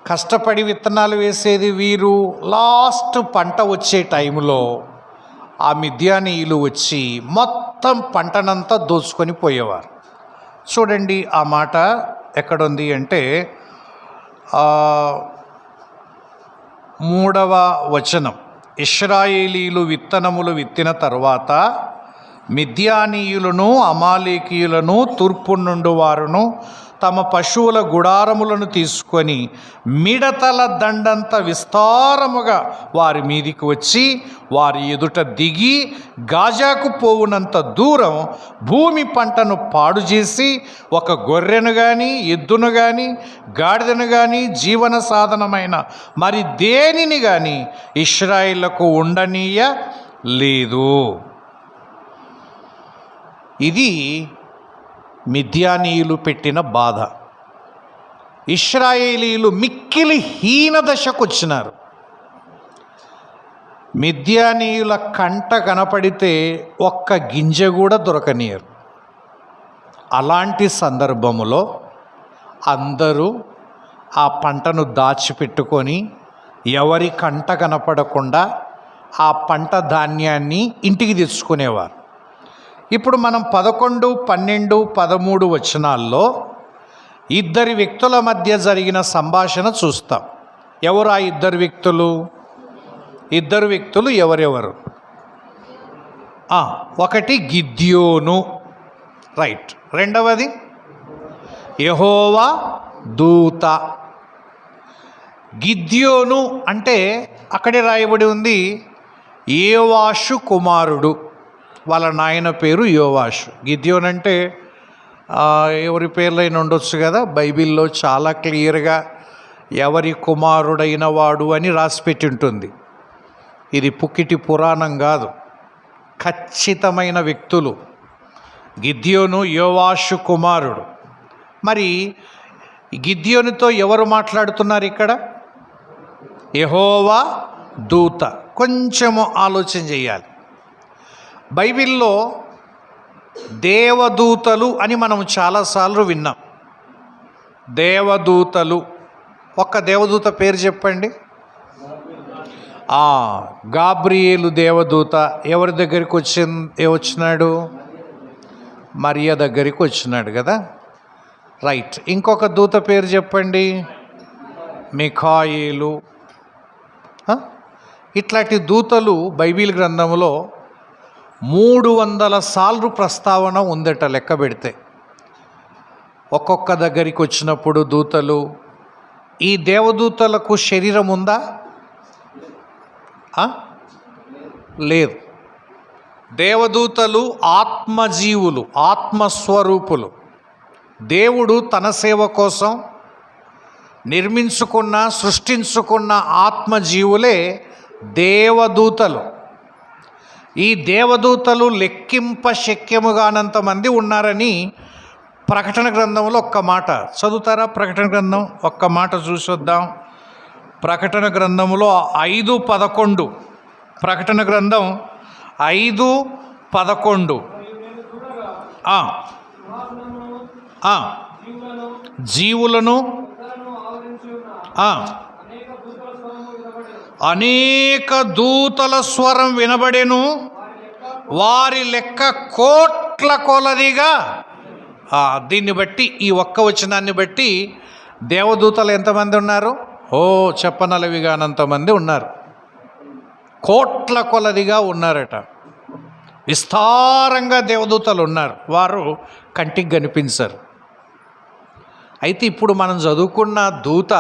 కష్టపడి విత్తనాలు వేసేది వీరు. లాస్ట్ పంట వచ్చే టైంలో ఆ మిద్యానీయులు వచ్చి మొత్తం పంటనంతా దోచుకొని పోయేవారు. చూడండి, ఆ మాట ఎక్కడుంది అంటే 3వ వచనం. ఇశ్రాయేలీలు విత్తనములు విత్తిన తరువాత మిద్యానీయులను అమాలేకీయులను తూర్పు నుండి వారును తమ పశువుల గుడారములను తీసుకొని మిడతల దండంత విస్తారముగా వారి మీదికి వచ్చి వారి ఎదుట దిగి గాజాకు పోవునంత దూరం భూమి పంటను పాడు చేసి ఒక గొర్రెను కానీ ఎద్దును కానీ గాడిదను కానీ జీవన సాధనమైన మరి దేనిని కానీ ఇశ్రాయేలుకు ఉండనీయ లేదు. ఇది మిద్యానీయులు పెట్టిన బాధ. ఇశ్రాయేలీలు మిక్కిలి హీన దశకు వచ్చినారు. మిద్యానీయుల కంట కనపడితే ఒక్క గింజ కూడా దొరకనీయరు. అలాంటి సందర్భములో అందరూ ఆ పంటను దాచిపెట్టుకొని ఎవరి కంట కనపడకుండా ఆ పంట ధాన్యాన్ని ఇంటికి తెచ్చుకునేవారు. ఇప్పుడు మనం 11, 12, 13 వచనాల్లో 2 వ్యక్తుల మధ్య జరిగిన సంభాషణ చూస్తాం. ఎవరు ఆ 2 వ్యక్తులు? 2 వ్యక్తులు ఎవరెవరు? ఒకటి గిద్యోను, రైట్. రెండవది యెహోవా దూత. గిద్యోను అంటే అక్కడే రాయబడి ఉంది యోవాషు కుమారుడు. వాళ్ళ నాయన పేరు యోవాషు. గిద్యోన్ అంటే ఎవరి పేర్లైనా ఉండొచ్చు కదా. బైబిల్లో చాలా క్లియర్గా ఎవరి కుమారుడైన వాడు అని రాసిపెట్టి ఉంటుంది. ఇది పుక్కిటి పురాణం కాదు, ఖచ్చితమైన వ్యక్తులు. గిద్యోను యోవాషు కుమారుడు. మరి గిద్యోనుతో ఎవరు మాట్లాడుతున్నారు ఇక్కడ? యెహోవా దూత. కొంచెము ఆలోచన చేయాలి. బైబిల్లో దేవదూతలు అని మనం చాలాసార్లు విన్నాం. దేవదూతలు, ఒక్క దేవదూత పేరు చెప్పండి. గాబ్రియేలు దేవదూత ఎవరి దగ్గరికి వచ్చినాడు? మరియ దగ్గరికి వచ్చినాడు కదా, రైట్. ఇంకొక దూత పేరు చెప్పండి. మిఖాయేలు. ఇట్లాంటి దూతలు బైబిల్ గ్రంథంలో 300 సార్లు ప్రస్తావన ఉందట లెక్క పెడితే. ఒక్కొక్క దగ్గరికి వచ్చినప్పుడు దూతలు. ఈ దేవదూతలకు శరీరం ఉందా? లేదు. దేవదూతలు ఆత్మజీవులు, ఆత్మస్వరూపులు. దేవుడు తన సేవ కోసం నిర్మించుకున్న, సృష్టించుకున్న ఆత్మజీవులే దేవదూతలు. ఈ దేవదూతలు లెక్కింప శక్యముగానంతమంది ఉన్నారని ప్రకటన గ్రంథంలో ఒక్క మాట చదువుతారా? ప్రకటన గ్రంథం ఒక్క మాట చూసొద్దాం. ప్రకటన గ్రంథంలో 5:11. ప్రకటన గ్రంథం 5:11. జీవులను అనేక దూతల స్వరం వినబడెను, వారి లెక్క కోట్ల కొలదిగా. దీన్ని బట్టి, ఈ ఒక్క వచనాన్ని బట్టి దేవదూతలు ఎంతమంది ఉన్నారు? చెప్పనలవిగానంతమంది ఉన్నారు. కోట్ల కొలదిగా ఉన్నారట. విస్తారంగా దేవదూతలు ఉన్నారు. వారు కంటికి కనిపించరు. అయితే ఇప్పుడు మనం చదువుకున్న దూత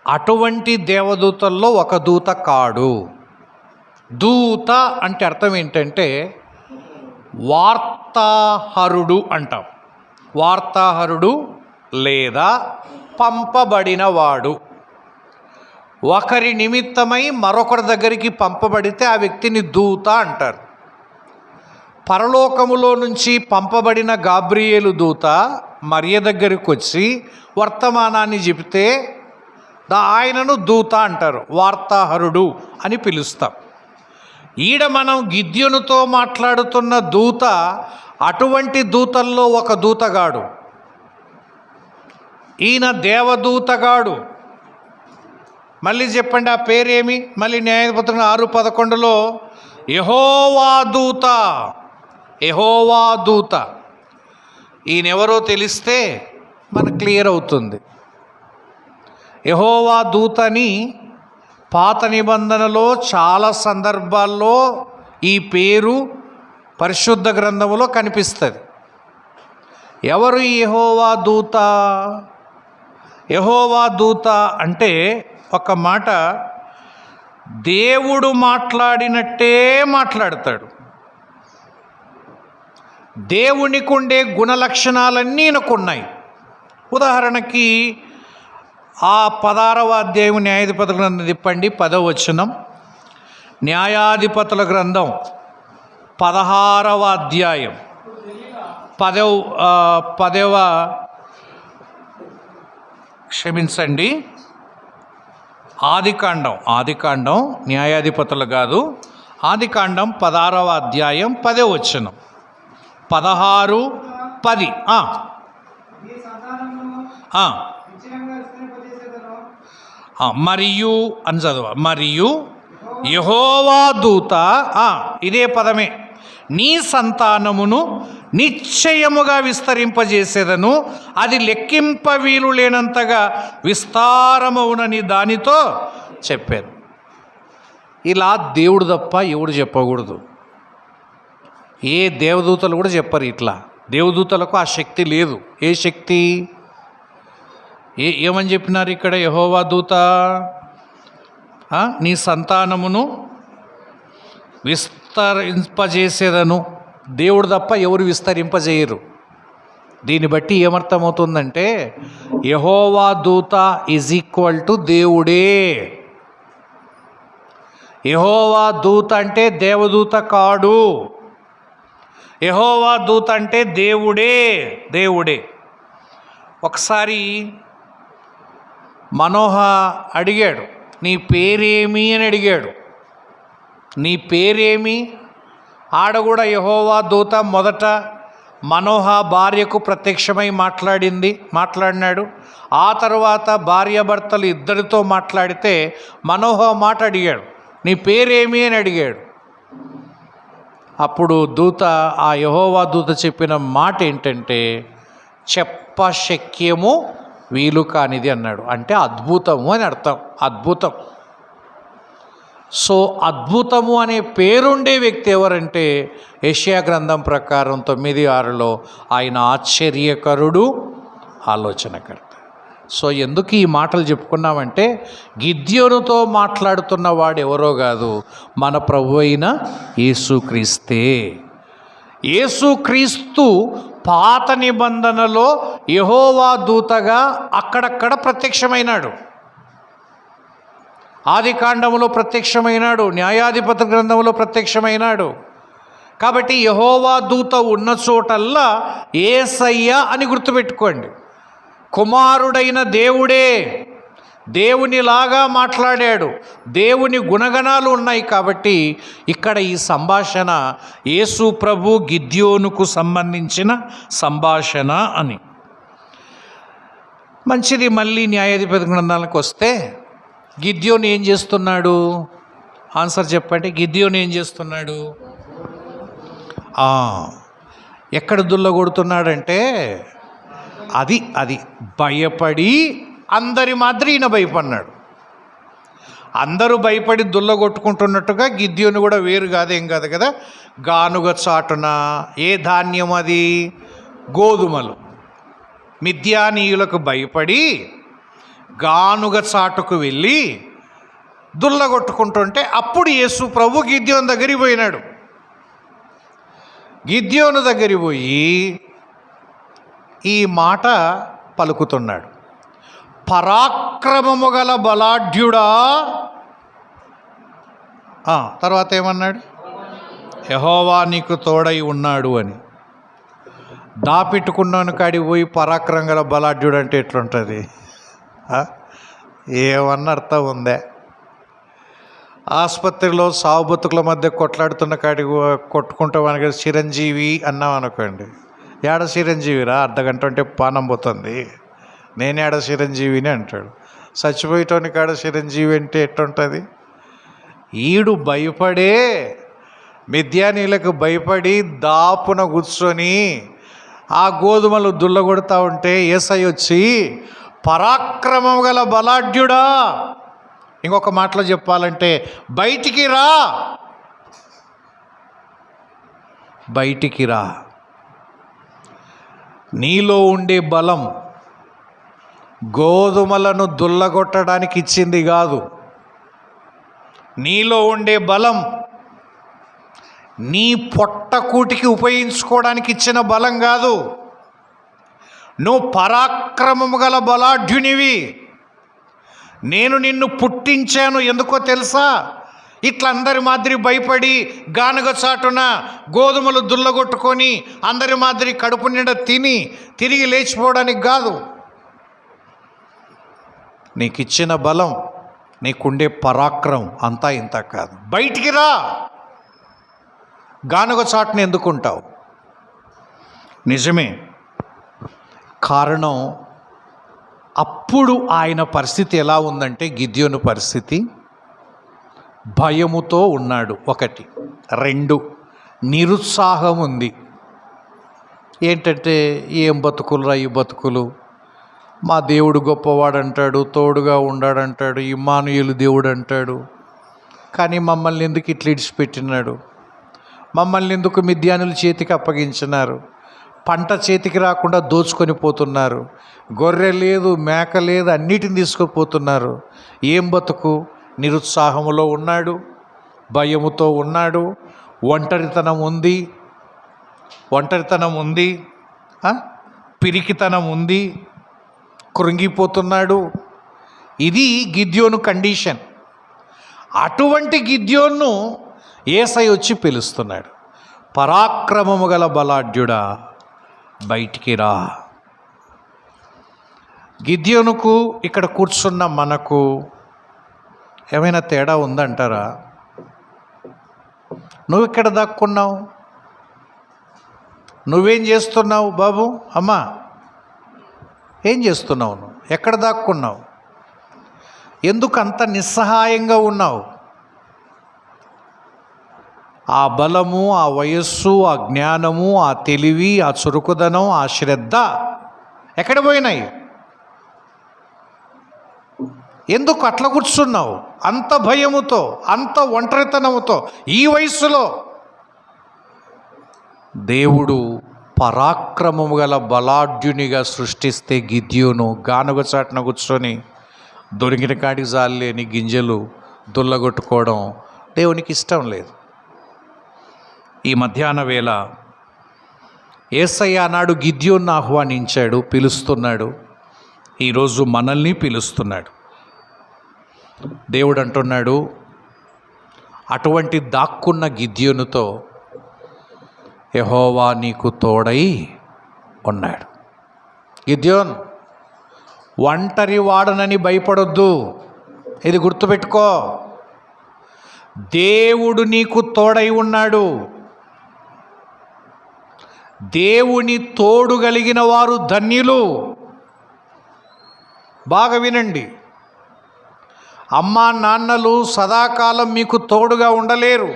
అటువంటి దేవదూతల్లో ఒక దూత కాడు. దూత అంటే అర్థం ఏంటంటే వార్తాహరుడు అంటాం. వార్తాహరుడు లేదా పంపబడినవాడు. ఒకరి నిమిత్తమై మరొకరి దగ్గరికి పంపబడితే ఆ వ్యక్తిని దూత అంటారు. పరలోకములో నుంచి పంపబడిన గాబ్రియేలు దూత మరియ దగ్గరికి వచ్చి వర్తమానాన్ని చెబితే ఆయనను దూత అంటారు, వార్తాహరుడు అని పిలుస్తాం. ఈడ మనం గిద్యోనుతో మాట్లాడుతున్న దూత అటువంటి దూతల్లో ఒక దూతగాడు. ఈయన దేవదూతగాడు. మళ్ళీ చెప్పండి, ఆ పేరేమి? మళ్ళీ న్యాయపత్రం 6:11 యెహోవా దూత. యెహోవా దూత. ఈయనెవరో తెలిస్తే మనకు క్లియర్ అవుతుంది. యెహోవా దూతని పాత నిబంధనలో చాలా సందర్భాల్లో ఈ పేరు పరిశుద్ధ గ్రంథములో కనిపిస్తుంది. ఎవరు యెహోవా దూత? యెహోవా దూత అంటే ఒక మాట, దేవుడు మాట్లాడినట్టే మాట్లాడతాడు. దేవునికి ఉండే గుణలక్షణాలన్నీ ఈయనకున్నాయి. ఉదాహరణకి 16వ అధ్యాయం న్యాయాధిపతుల గ్రంథం తిప్పండి, 10వ వచనం. న్యాయాధిపతుల గ్రంథం 16వ అధ్యాయం 10వ క్షమించండి, ఆదికాండం న్యాయాధిపతులు కాదు, ఆదికాండం 16వ అధ్యాయం 10వ వచనం. 16:10 మరియు అని చదువు. మరియు యెహోవా దూత, ఇదే పదమే, నీ సంతానమును నిశ్చయముగా విస్తరింపజేసేదను, అది లెక్కింప వీలు లేనంతగా విస్తారమవునని దానితో చెప్పాను. ఇలా దేవుడు తప్ప ఎవడు చెప్పకూడదు. ఏ దేవదూతలు కూడా చెప్పరు ఇట్లా. దేవదూతలకు ఆ శక్తి లేదు. ఏ శక్తి? ఏమని చెప్పినారు ఇక్కడ? యెహోవా దూత నీ సంతానమును విస్తరింపజేసేదను. దేవుడు తప్ప ఎవరు విస్తరింపజేయరు. దీన్ని బట్టి ఏమర్థమవుతుందంటే యెహోవా దూత ఈజ్ ఈక్వల్ టు దేవుడే. యెహోవా దూత అంటే దేవదూత కాడు. యెహోవా దూత అంటే దేవుడే. ఒకసారి మనోహ అడిగాడు, నీ పేరేమి అని అడిగాడు. నీ పేరేమి? ఆడ కూడా యెహోవా దూత మొదట మనోహ భార్యకు ప్రత్యక్షమై మాట్లాడినాడు. ఆ తర్వాత భార్యాభర్తలు ఇద్దరితో మాట్లాడితే మనోహ మాట అడిగాడు, నీ పేరేమి అని అడిగాడు. అప్పుడు దూత, ఆ యెహోవా దూత చెప్పిన మాట ఏంటంటే, చెప్పశక్యము వీలు కానిది అన్నాడు. అంటే అద్భుతము అని అర్థం. అద్భుతం. సో అద్భుతము అనే పేరుండే వ్యక్తి ఎవరంటే యెషయా గ్రంథం ప్రకారం 9:6లో ఆయన ఆశ్చర్యకరుడు, ఆలోచనకర్త. సో ఎందుకు ఈ మాటలు చెప్పుకున్నామంటే, గిద్యోనుతో మాట్లాడుతున్న వాడు ఎవరో కాదు, మన ప్రభు అయిన యేసుక్రీస్తే. యేసుక్రీస్తు పాత నిబంధనలో యెహోవా దూతగా అక్కడక్కడ ప్రత్యక్షమైనాడు. ఆదికాండములో ప్రత్యక్షమైనాడు, న్యాయాధిపతి గ్రంథంలో ప్రత్యక్షమైనాడు. కాబట్టి యెహోవా దూత ఉన్న చోటల్లా యేసయ్య అని గుర్తుపెట్టుకోండి. కుమారుడైన దేవుడే, దేవునిలాగా మాట్లాడాడు, దేవుని గుణగణాలు ఉన్నాయి. కాబట్టి ఇక్కడ ఈ సంభాషణ యేసు ప్రభు గిద్యోనుకు సంబంధించిన సంభాషణ అని. మంచిది. మళ్ళీ న్యాయాధిపతి గ్రంథాలకు వస్తే గిద్యోను ఏం చేస్తున్నాడు? ఆన్సర్ చెప్పండి. గిద్యోను ఏం చేస్తున్నాడు? ఎక్కడ దుల్లగొడుతున్నాడంటే అది భయపడి, అందరి మాదిరి ఈయన భయపడినాడు. అందరూ భయపడి దుల్లగొట్టుకుంటున్నట్టుగా గిద్యోను కూడా వేరు కాదేం కాదు కదా. గానుగ చాటున ఏ ధాన్యం అది? గోధుమలు. మిద్యానీయులకు భయపడి గానుగ చాటుకు వెళ్ళి దుల్లగొట్టుకుంటుంటే అప్పుడు యేసు ప్రభు గిద్యోను దగ్గరికి పోయినాడు. గిద్యోను దగ్గరికి పోయి ఈ మాట పలుకుతున్నాడు, పరాక్రమము గల బలాఢ్యుడా. తర్వాత ఏమన్నాడు? యెహోవా నీకు తోడై ఉన్నాడు అని. దాపెట్టుకున్నాను కాడికి పోయి పరాక్రమం గల బలాఢ్యుడు అంటే ఎట్లుంటుంది? ఏమన్నా అర్థం ఉందే? ఆసుపత్రిలో సావు బతుకుల మధ్య కొట్లాడుతున్న కాడికి కొట్టుకుంటాం అనగా చిరంజీవి అన్నాం అనుకోండి, ఏడ చిరంజీవిరా, అర్ధగంట అంటే పానం పోతుంది, నేనేడ చిరంజీవిని అంటాడు. చచ్చిపోయేటోని కాడ చిరంజీవి అంటే ఎట్టుంటుంది? ఈడు భయపడే, మిద్యానీలకు భయపడి దాపున కూర్చొని ఆ గోధుమలు దుల్లగొడతా ఉంటే యేసయ్య వచ్చి పరాక్రమం గల బలాఢ్యుడా, ఇంకొక మాటలో చెప్పాలంటే బయటికి రా, నీలో ఉండే బలం గోధుమలను దుల్లగొట్టడానికి ఇచ్చింది కాదు. నీలో ఉండే బలం నీ పొట్టకూటికి ఉపయోగించుకోవడానికి ఇచ్చిన బలం కాదు. నువ్వు పరాక్రమము గల బలాఢ్యునివి. నేను నిన్ను పుట్టించాను ఎందుకో తెలుసా? ఇట్లా అందరి మాదిరి భయపడి గానుగ చాటున గోధుమలు దుల్లగొట్టుకొని అందరి మాదిరి కడుపు నిండా తిని తిరిగి లేచిపోవడానికి కాదు. నీకు ఇచ్చిన బలం, నీకుండే పరాక్రమం అంతా ఇంత కాదు. బయటికి రా. గానుగ చాటును ఎందుకుంటావు? నిజమే. కారణం అప్పుడు ఆయన పరిస్థితి ఎలా ఉందంటే, గిద్యోను పరిస్థితి భయముతో ఉన్నాడు. 1. 2 నిరుత్సాహం ఉంది. ఏంటంటే, ఏం బతుకులురా ఈ బతుకులు, మా దేవుడు గొప్పవాడు అంటాడు, తోడుగా ఉండాడంటాడు, ఇమ్మానుయేలు దేవుడు అంటాడు, కానీ మమ్మల్ని ఎందుకు ఇట్లా ఇడిచిపెట్టినాడు, మమ్మల్ని ఎందుకు మిద్యానుల చేతికి అప్పగించినారు, పంట చేతికి రాకుండా దోచుకొని పోతున్నారు, గొర్రె లేదు మేక లేదు అన్నిటిని తీసుకుపోతున్నారు. ఏం బతుకు? నిరుత్సాహములో ఉన్నాడు, భయముతో ఉన్నాడు, ఒంటరితనం ఉంది, పిరికితనం ఉంది, కృంగిపోతున్నాడు. ఇది గిద్యోను కండిషన్. అటువంటి గిద్యోన్ను యేసయ్య వచ్చి పిలుస్తున్నాడు. పరాక్రమము గల బలాఢ్యుడా బయటికి రా. గిద్యోనుకు ఇక్కడ కూర్చున్న మనకు ఏమైనా తేడా ఉందంటారా? నువ్వు ఇక్కడ దాక్కున్నావు, నువ్వేం చేస్తున్నావు బాబు? అమ్మా, ఏం చేస్తున్నావు? నువ్వు ఎక్కడ దాక్కున్నావు? ఎందుకు అంత నిస్సహాయంగా ఉన్నావు? ఆ బలము, ఆ వయస్సు, ఆ జ్ఞానము, ఆ తెలివి, ఆ చురుకుదనం, ఆ శ్రద్ధ ఎక్కడ పోయినాయి? ఎందుకు అట్లా కూర్చున్నావు? అంత భయముతో, అంత ఒంటరితనముతో ఈ వయస్సులో దేవుడు పరాక్రమము గల బలాఢ్యునిగా సృష్టిస్తే గిద్యోను గానుగ చాటున కూర్చొని దొరికిన కాడికి జాలేని గింజలు దుల్లగొట్టుకోవడం దేవునికి ఇష్టం లేదు. ఈ మధ్యాహ్న వేళ యేసయ్య నాడు గిద్యోను ఆహ్వానించాడు, పిలుస్తున్నాడు. ఈరోజు మనల్ని పిలుస్తున్నాడు. దేవుడు అంటున్నాడు, అటువంటి దాక్కున్న గిద్యోనుతో యెహోవా నీకు తోడై ఉన్నాడు. గిద్యోన్, ఒంటరి వాడనని భయపడొద్దు. ఇది గుర్తుపెట్టుకో. దేవుడు నీకు తోడై ఉన్నాడు. దేవుని తోడు కలిగిన వారు ధన్యులు. బాగా వినండి. అమ్మా నాన్నలు సదాకాలం మీకు తోడుగా ఉండలేరు.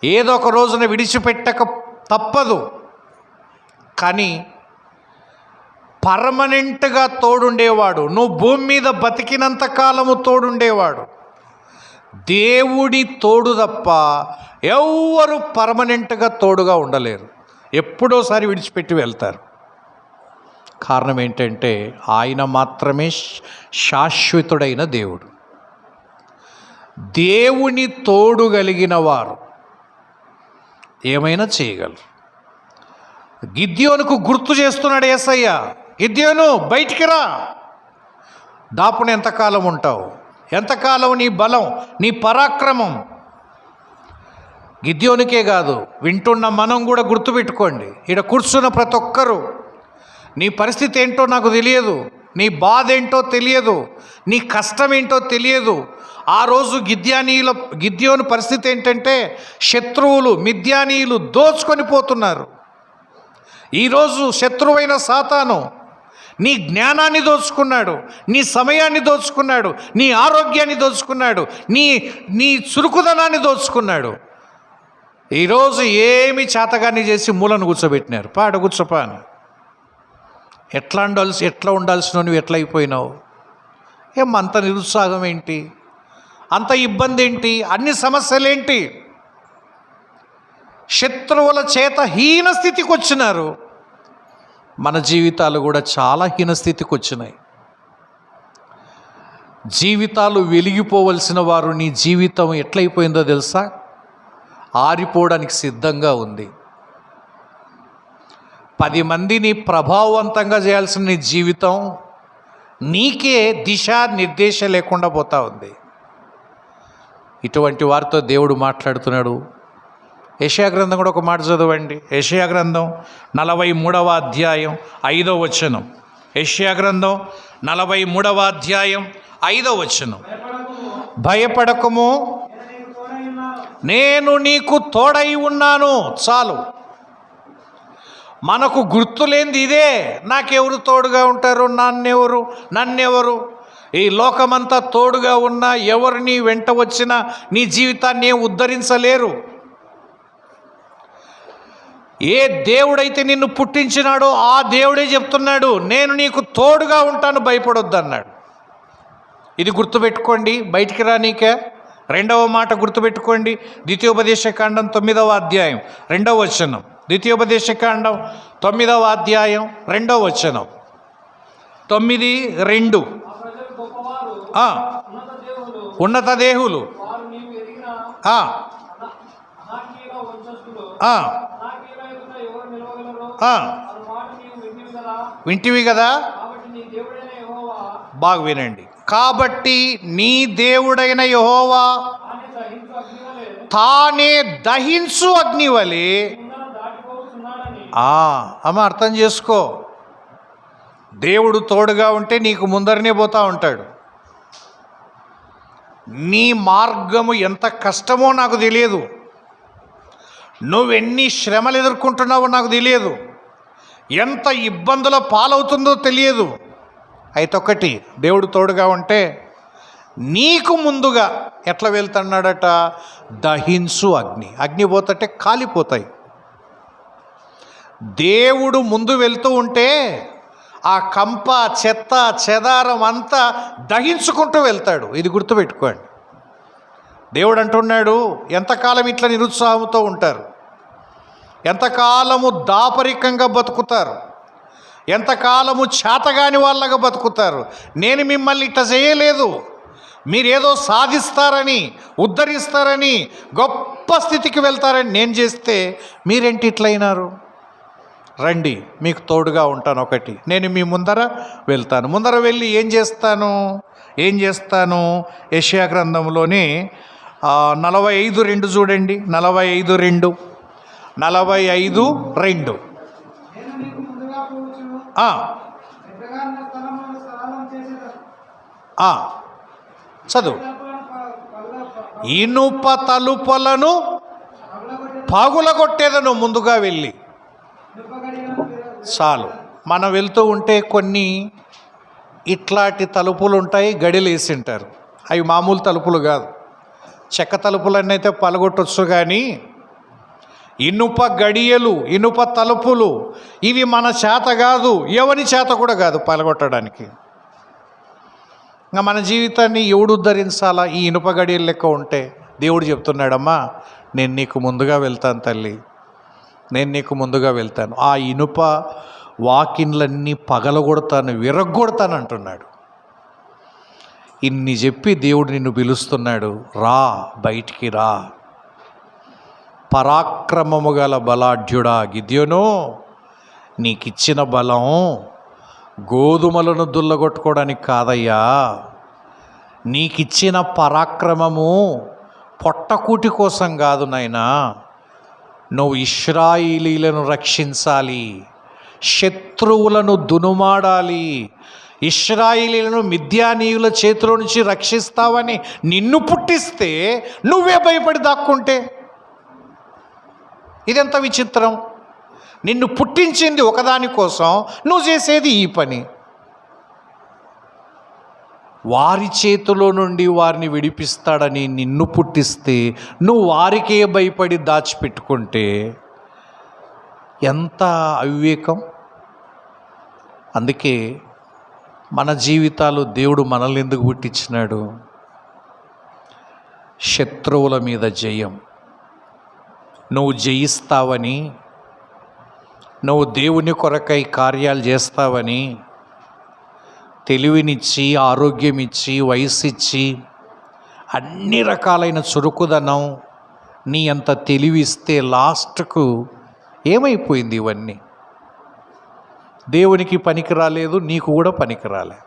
ఏదో ఒక రోజున విడిచిపెట్టక తప్పదు. కానీ పర్మనెంట్గా తోడుండేవాడు, నువ్వు భూమి మీద బతికినంత కాలము తోడుండేవాడు దేవుడి తోడు తప్ప ఎవ్వరు పర్మనెంట్గా తోడుగా ఉండలేరు. ఎప్పుడోసారి విడిచిపెట్టి వెళ్తారు. కారణం ఏంటంటే ఆయన మాత్రమే శాశ్వతుడైన దేవుడు. దేవుని తోడు కలిగిన వారు ఏమైనా చేయగలరు. గిద్యోనుకు గుర్తు చేస్తున్నాడు యేసయ్య, గిద్యోను బయటికి రా. దాపున ఎంతకాలం ఉంటావు? ఎంతకాలం నీ బలం, నీ పరాక్రమం? గిద్యోనుకే కాదు, వింటున్న మనం కూడా గుర్తుపెట్టుకోండి. ఇక్కడ కూర్చున్న ప్రతి ఒక్కరూ, నీ పరిస్థితి ఏంటో నాకు తెలియదు, నీ బాధ ఏంటో తెలియదు, నీ కష్టం ఏంటో తెలియదు. ఆ రోజు గిద్యోను పరిస్థితి ఏంటంటే శత్రువులు మిద్యానీయులు దోచుకొని పోతున్నారు. ఈరోజు శత్రువైన సాతాను నీ జ్ఞానాన్ని దోచుకున్నాడు, నీ సమయాన్ని దోచుకున్నాడు, నీ ఆరోగ్యాన్ని దోచుకున్నాడు, నీ చురుకుదనాన్ని దోచుకున్నాడు. ఈరోజు ఏమి చేతగాన్ని చేసి మూలను కూర్చోబెట్టినారు. పాట కూర్చోపాను. ఎట్లా ఉండాల్సిన నువ్వు ఎట్లా అయిపోయినావు? అంత నిరుత్సాహం ఏంటి? అంత ఇబ్బంది ఏంటి? అన్ని సమస్యలేంటి? శత్రువుల చేత హీన స్థితికి వచ్చినారు. మన జీవితాలు కూడా చాలా హీన స్థితికి వచ్చినాయి. జీవితాలు వెలిగిపోవలసిన వారు నీ జీవితం ఎట్లయిపోయిందో తెలుసా? ఆరిపోవడానికి సిద్ధంగా ఉంది. 10 మందిని ప్రభావవంతంగా చేయాల్సిన నీ జీవితం నీకే దిశా నిర్దేశం లేకుండా పోతా ఉంది. ఇటువంటి వారితో దేవుడు మాట్లాడుతున్నాడు. యెషయా గ్రంథం కూడా ఒక మాట చదవండి. యెషయా గ్రంథం 43వ అధ్యాయం 5వ వచనం. యెషయా గ్రంథం 43వ అధ్యాయం 5వ వచనం. భయపడకము, నేను నీకు తోడై ఉన్నాను. చాలు. మనకు గుర్తులేంది ఇదే. నాకెవరు తోడుగా ఉంటారు? నన్నెవరు? ఈ లోకమంతా తోడుగా ఉన్నా ఎవరు నీ వెంట వచ్చినా నీ జీవితాన్ని ఉద్ధరించలేరు. ఏ దేవుడైతే నిన్ను పుట్టించినాడో ఆ దేవుడే చెప్తున్నాడు, నేను నీకు తోడుగా ఉంటాను, భయపడొద్దు అన్నాడు. ఇది గుర్తుపెట్టుకోండి. బయటికి రానీకే. 2వ మాట గుర్తుపెట్టుకోండి. ద్వితీయోపదేశకాండం 9వ అధ్యాయం 2వ వచనం. ద్వితీయోపదేశకాండం 9వ అధ్యాయం 2వ వచనం. 9:2. ఉన్నత దేవులు, వింటివి కదా. బాగా వినండి. కాబట్టి నీ దేవుడైన యెహోవా తానే దహించు అగ్ని వలె అమ్మ అర్థం చేసుకో. దేవుడు తోడుగా ఉంటే నీకు ముందరనే పోతా ఉంటాడు. నీ మార్గము ఎంత కష్టమో నాకు తెలియదు, నువ్వెన్ని శ్రమలు ఎదుర్కొంటున్నావో నాకు తెలియదు, ఎంత ఇబ్బందుల పాలవుతుందో తెలియదు. అయితే ఒకటి, దేవుడు తోడుగా ఉంటే నీకు ముందుగా ఎట్లా వెళ్తున్నాడట? దహించు అగ్ని. అగ్ని పోతుంటే కాలిపోతాయి. దేవుడు ముందు వెళ్తూ ఉంటే ఆ కంప, చెత్త, చెదారం అంతా దహించుకుంటూ వెళ్తాడు. ఇది గుర్తుపెట్టుకోండి. దేవుడు అంటున్నాడు, ఎంతకాలం ఇట్లా నిరుత్సాహంతో ఉంటారు, ఎంతకాలము దాపరికంగా బతుకుతారు, ఎంతకాలము చేతగాని వాళ్ళగా బతుకుతారు. నేను మిమ్మల్ని ఇట్లా చేయలేదు, మీరేదో సాధిస్తారని, ఉద్ధరిస్తారని, గొప్ప స్థితికి వెళ్తారని నేను చేస్తే మీరేంటి ఇట్లయినారు? రండి, మీకు తోడుగా ఉంటాను. ఒకటి, నేను మీ ముందర వెళ్తాను. ముందర వెళ్ళి ఏం చేస్తాను? యెషయా గ్రంథంలోని 45:2 చూడండి. 45:2 చదువు. ఇనుప తలుపులను పగులగొట్టేదను ముందుగా వెళ్ళి. చాలు. మనం వెళ్తూ ఉంటే కొన్ని ఇట్లాంటి తలుపులు ఉంటాయి, గడిలు వేసి ఉంటారు. అవి మామూలు తలుపులు కాదు, చెక్క తలుపులన్నీ అయితే పలగొట్టొచ్చు, కానీ ఇనుప గడియలు, ఇనుప తలుపులు ఇవి మన చేత కాదు, ఎవరి చేత కూడా కాదు పలగొట్టడానికి. ఇంకా మన జీవితాన్ని ఎవడు ఉద్ధరించాలా? ఈ ఇనుప గడియలు లెక్క ఉంటే దేవుడు చెప్తున్నాడమ్మా, నేను నీకు ముందుగా వెళ్తాను తల్లి, నేను నీకు ముందుగా వెళ్తాను. ఆ ఇనుప వాకిన్లన్నీ పగలగొడతాను, విరగ్గొడతాను అంటున్నాడు. ఇన్ని చెప్పి దేవుడు నిన్ను పిలుస్తున్నాడు, రా, బయటికి రా. పరాక్రమము గల బలాఢ్యుడా గిద్యోను, నీకిచ్చిన బలం గోధుమలను దుల్లగొట్టుకోవడానికి కాదయ్యా, నీకిచ్చిన పరాక్రమము పొట్టకూటి కోసం కాదు నాయనా. నువ్వు ఇశ్రాయేలీలను రక్షించాలి, శత్రువులను దునుమాడాలి, ఇశ్రాయేలీలను మిద్యానీయుల చేతిలో నుంచి రక్షిస్తావని నిన్ను పుట్టిస్తే నువ్వే భయపడి దాక్కుంటే ఇదెంత విచిత్రం. నిన్ను పుట్టించింది ఒకదాని కోసం, నువ్వు చేసేది ఈ పని. వారి చేతిలో నుండి వారిని విడిపిస్తాడని నిన్ను పుట్టిస్తే నువ్వు వారికే భయపడి దాచిపెట్టుకుంటే ఎంత అవివేకం. అందుకే మన జీవితాలు దేవుడు మనల్ని ఎందుకు పుట్టించినాడు? శత్రువుల మీద జయం. నువ్వు జయిస్తావని, నువ్వు దేవుని కొరకై కార్యాలు చేస్తావని, తెలివినిచ్చి, ఆరోగ్యం ఇచ్చి, వయసు ఇచ్చి, అన్ని రకాలైన చురుకుదనం, నీ అంత తెలివిస్తే లాస్ట్కు ఏమైపోయింది? ఇవన్నీ దేవునికి పనికి రాలేదు, నీకు కూడా పనికి రాలే.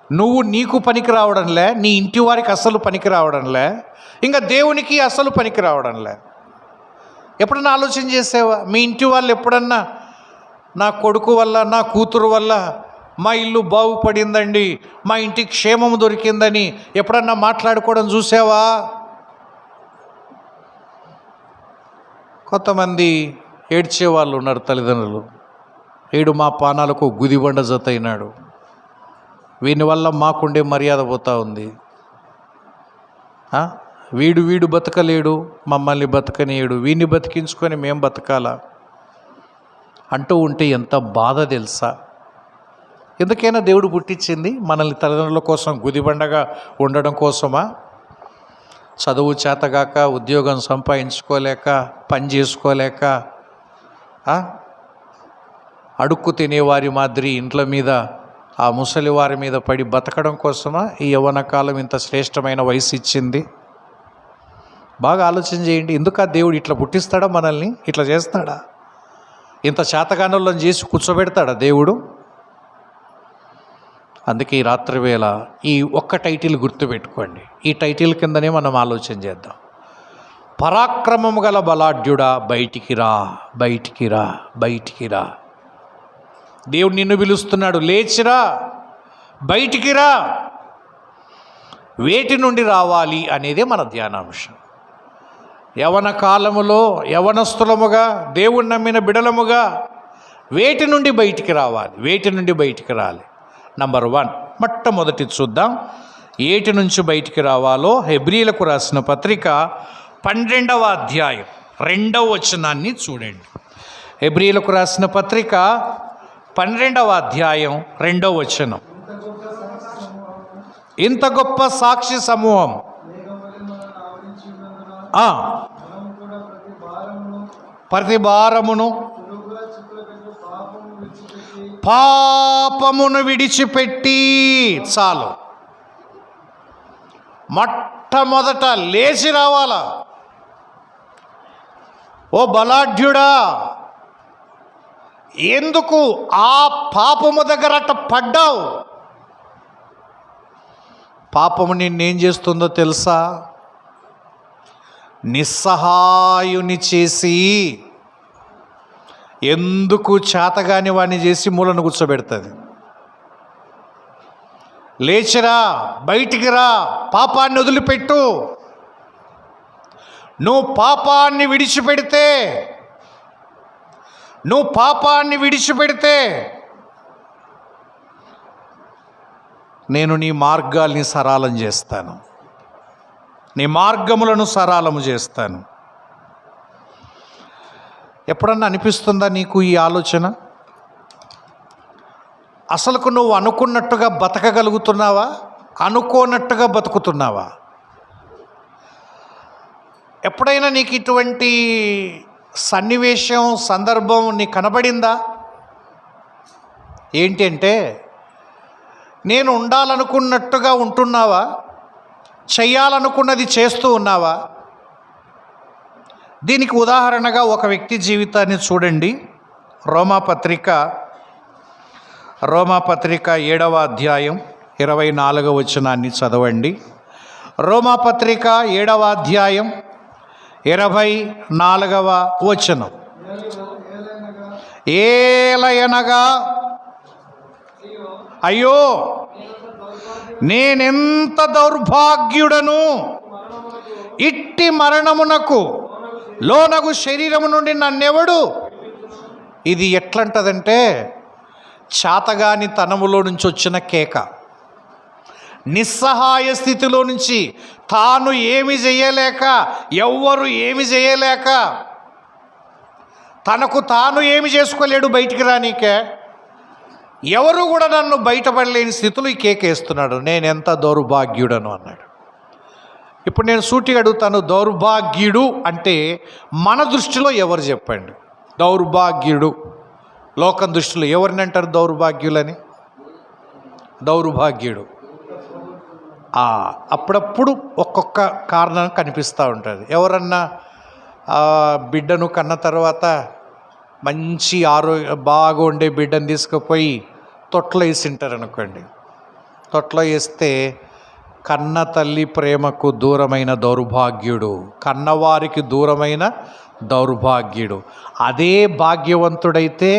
నువ్వు నీకు పనికి రావడంలే, నీ ఇంటి వారికి అస్సలు పనికి రావడంలే, ఇంకా దేవునికి అస్సలు పనికి రావడంలే. ఎప్పుడన్నా ఆలోచన చేసావా? మీ ఇంటి వాళ్ళు ఎప్పుడన్నా నా కొడుకు వల్ల, నా కూతురు వల్ల మా ఇల్లు బాగుపడిందండి, మా ఇంటికి క్షేమం దొరికిందని ఎప్పుడన్నా మాట్లాడుకోవడం చూసావా? కొంతమంది ఏడ్చేవాళ్ళు ఉన్నారు తల్లిదండ్రులు. వీడు మా పానాలకు గుదిబండ జత అయినాడు, వీని వల్ల మాకుండే మర్యాద పోతా ఉంది, వీడు బతకలేడు, మమ్మల్ని బతకనీయడు, వీడిని బతికించుకొని మేము బతకాలా అంటూ ఉంటే ఎంత బాధ తెలుసా? ఎందుకైనా దేవుడు పుట్టించింది మనల్ని తల్లిదండ్రుల కోసం, గుదిబండగా ఉండడం కోసమా? చదువు చేతగాక, ఉద్యోగం సంపాదించుకోలేక, పని చేసుకోలేక, అడుక్కు తినేవారి మాదిరి ఇంట్ల మీద, ఆ ముసలి వారి మీద పడి బతకడం కోసమా ఈ యవ్వన కాలం ఇంత శ్రేష్టమైన వయసు ఇచ్చింది? బాగా ఆలోచన చేయండి. ఎందుకు దేవుడు ఇట్లా పుట్టిస్తాడా? మనల్ని ఇట్లా చేస్తాడా? ఇంత శాతగానులను చేసి కూర్చోబెడతాడా దేవుడు? అందుకే ఈ రాత్రి వేళ ఈ ఒక్క టైటిల్ గుర్తుపెట్టుకోండి. ఈ టైటిల్ కిందనే మనం ఆలోచన చేద్దాం. పరాక్రమము గల బలాఢ్యుడా, బయటికి రా, బయటికి రా, బయటికి రా. దేవుడు నిన్ను పిలుస్తున్నాడు, లేచిరా, బయటికి రా. వేటి నుండి రావాలి అనేదే మన ధ్యానాంశం. యవన కాలములో యవనస్తులముగా, దేవుని నమ్మిన బిడలముగా వేటి నుండి బయటికి రావాలి, వేటి నుండి బయటికి రాలి. నంబర్ 1, మొట్టమొదటి చూద్దాం ఏటి నుంచి బయటికి రావాలో. హెబ్రీలకు రాసిన పత్రిక 12వ అధ్యాయం 2వ వచనాన్ని చూడండి. హెబ్రీలకు రాసిన పత్రిక 12వ అధ్యాయం 2వ వచనం. ఇంత గొప్ప సాక్షి సమూహం ప్రతి భారమును పాపమును విడిచిపెట్టి, చాలు. మొట్టమొదట లేచి రావాలా. ఓ బలాఢ్యుడా, ఎందుకు ఆ పాపము దగ్గర అట్ట పడ్డావు? పాపము నిన్నేం చేస్తుందో తెలుసా? నిస్సహాయుని చేసి, ఎందుకు చేతగాని వాడిని చేసి మూలను కూర్చోబెడుతుంది. లేచిరా, బయటికి రా, పాపాన్ని వదిలిపెట్టు. నువ్వు పాపాన్ని విడిచిపెడితే నేను నీ మార్గాల్ని సరళం చేస్తాను, నీ మార్గములను సరళము చేస్తాను. ఎప్పుడన్నా అనిపిస్తుందా నీకు ఈ ఆలోచన? అసలుకు నువ్వు అనుకున్నట్టుగా బతకగలుగుతున్నావా, అనుకోనట్టుగా బతుకుతున్నావా? ఎప్పుడైనా నీకు ఇటువంటి సన్నివేశం, సందర్భం నీకు కనబడిందా? ఏంటి అంటే, నేను ఉండాలనుకున్నట్టుగా ఉంటున్నావా, చెయ్యాలనుకున్నది చేస్తూ ఉన్నావా? దీనికి ఉదాహరణగా ఒక వ్యక్తి జీవితాన్ని చూడండి. రోమాపత్రిక 7వ అధ్యాయం 24వ వచనాన్ని చదవండి. రోమాపత్రిక 7వ అధ్యాయం 24వ వచనం. ఏలయనగా, అయ్యో నేనెంత దౌర్భాగ్యుడను, ఇట్టి మరణమునకు లోనగు శరీరము నుండి నన్నెవడు. ఇది ఎట్లంటదంటే, చాతగాని తనములో నుంచి వచ్చిన కేక. నిస్సహాయ స్థితిలో నుంచి, తాను ఏమి చేయలేక, ఎవ్వరు ఏమి చేయలేక, తనకు తాను ఏమి చేసుకోలేడు బయటికి రానీకే, ఎవరు కూడా నన్ను బయటపడలేని స్థితిలో ఈ కేకేస్తున్నాడు. నేనెంత దౌర్భాగ్యుడను అన్నాడు. ఇప్పుడు నేను సూటిగా అడుగుతాను, దౌర్భాగ్యుడు అంటే మన దృష్టిలో ఎవరు చెప్పండి? దౌర్భాగ్యుడు లోకం దృష్టిలో ఎవరిని అంటారు దౌర్భాగ్యులని? దౌర్భాగ్యుడు అప్పుడప్పుడు ఒక్కొక్క కారణం కనిపిస్తూ ఉంటుంది. ఎవరన్నా బిడ్డను కన్న తర్వాత మంచి బాగా ఉండే బిడ్డను తీసుకుపోయి తొట్లో వేసింటారు అనుకోండి. తొట్లో వేస్తే కన్న తల్లి ప్రేమకు దూరమైన దౌర్భాగ్యుడు, కన్నవారికి దూరమైన దౌర్భాగ్యుడు. అదే భాగ్యవంతుడైతే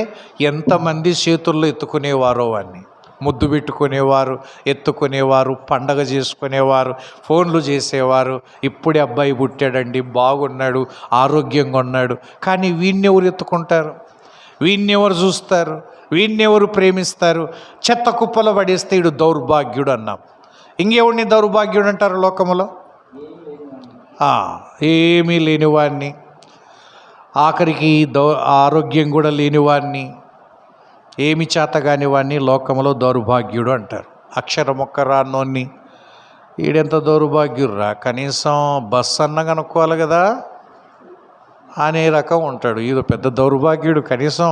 ఎంతమంది చేతుల్లో ఎత్తుకునేవారో వాడిని, ముద్దు పెట్టుకునేవారు, ఎత్తుకునేవారు, పండగ చేసుకునేవారు, ఫోన్లు చేసేవారు. ఇప్పుడే అబ్బాయి పుట్టాడండి, బాగున్నాడు, ఆరోగ్యంగా ఉన్నాడు. కానీ వీడిని ఎవరు ఎత్తుకుంటారు? వీడిని ఎవరు చూస్తారు? వీడిని ఎవరు ప్రేమిస్తారు? చెత్త కుప్పలో పడేస్తే వీడు దౌర్భాగ్యుడు అన్నాం. ఇంకెవడిని దౌర్భాగ్యుడు అంటారు లోకములో? ఏమీ లేనివాడిని, ఆఖరికి ఆరోగ్యం కూడా లేనివాడిని, ఏమి చేతగాని వాడిని లోకములో దౌర్భాగ్యుడు అంటారు. అక్షరం ఒక్క రాన్నోన్ని ఈడెంత దౌర్భాగ్యుడురా, కనీసం బస్సు అన్న కనుక్కోవాలి కదా అనే రకం ఉంటాడు. ఇది పెద్ద దౌర్భాగ్యుడు, కనీసం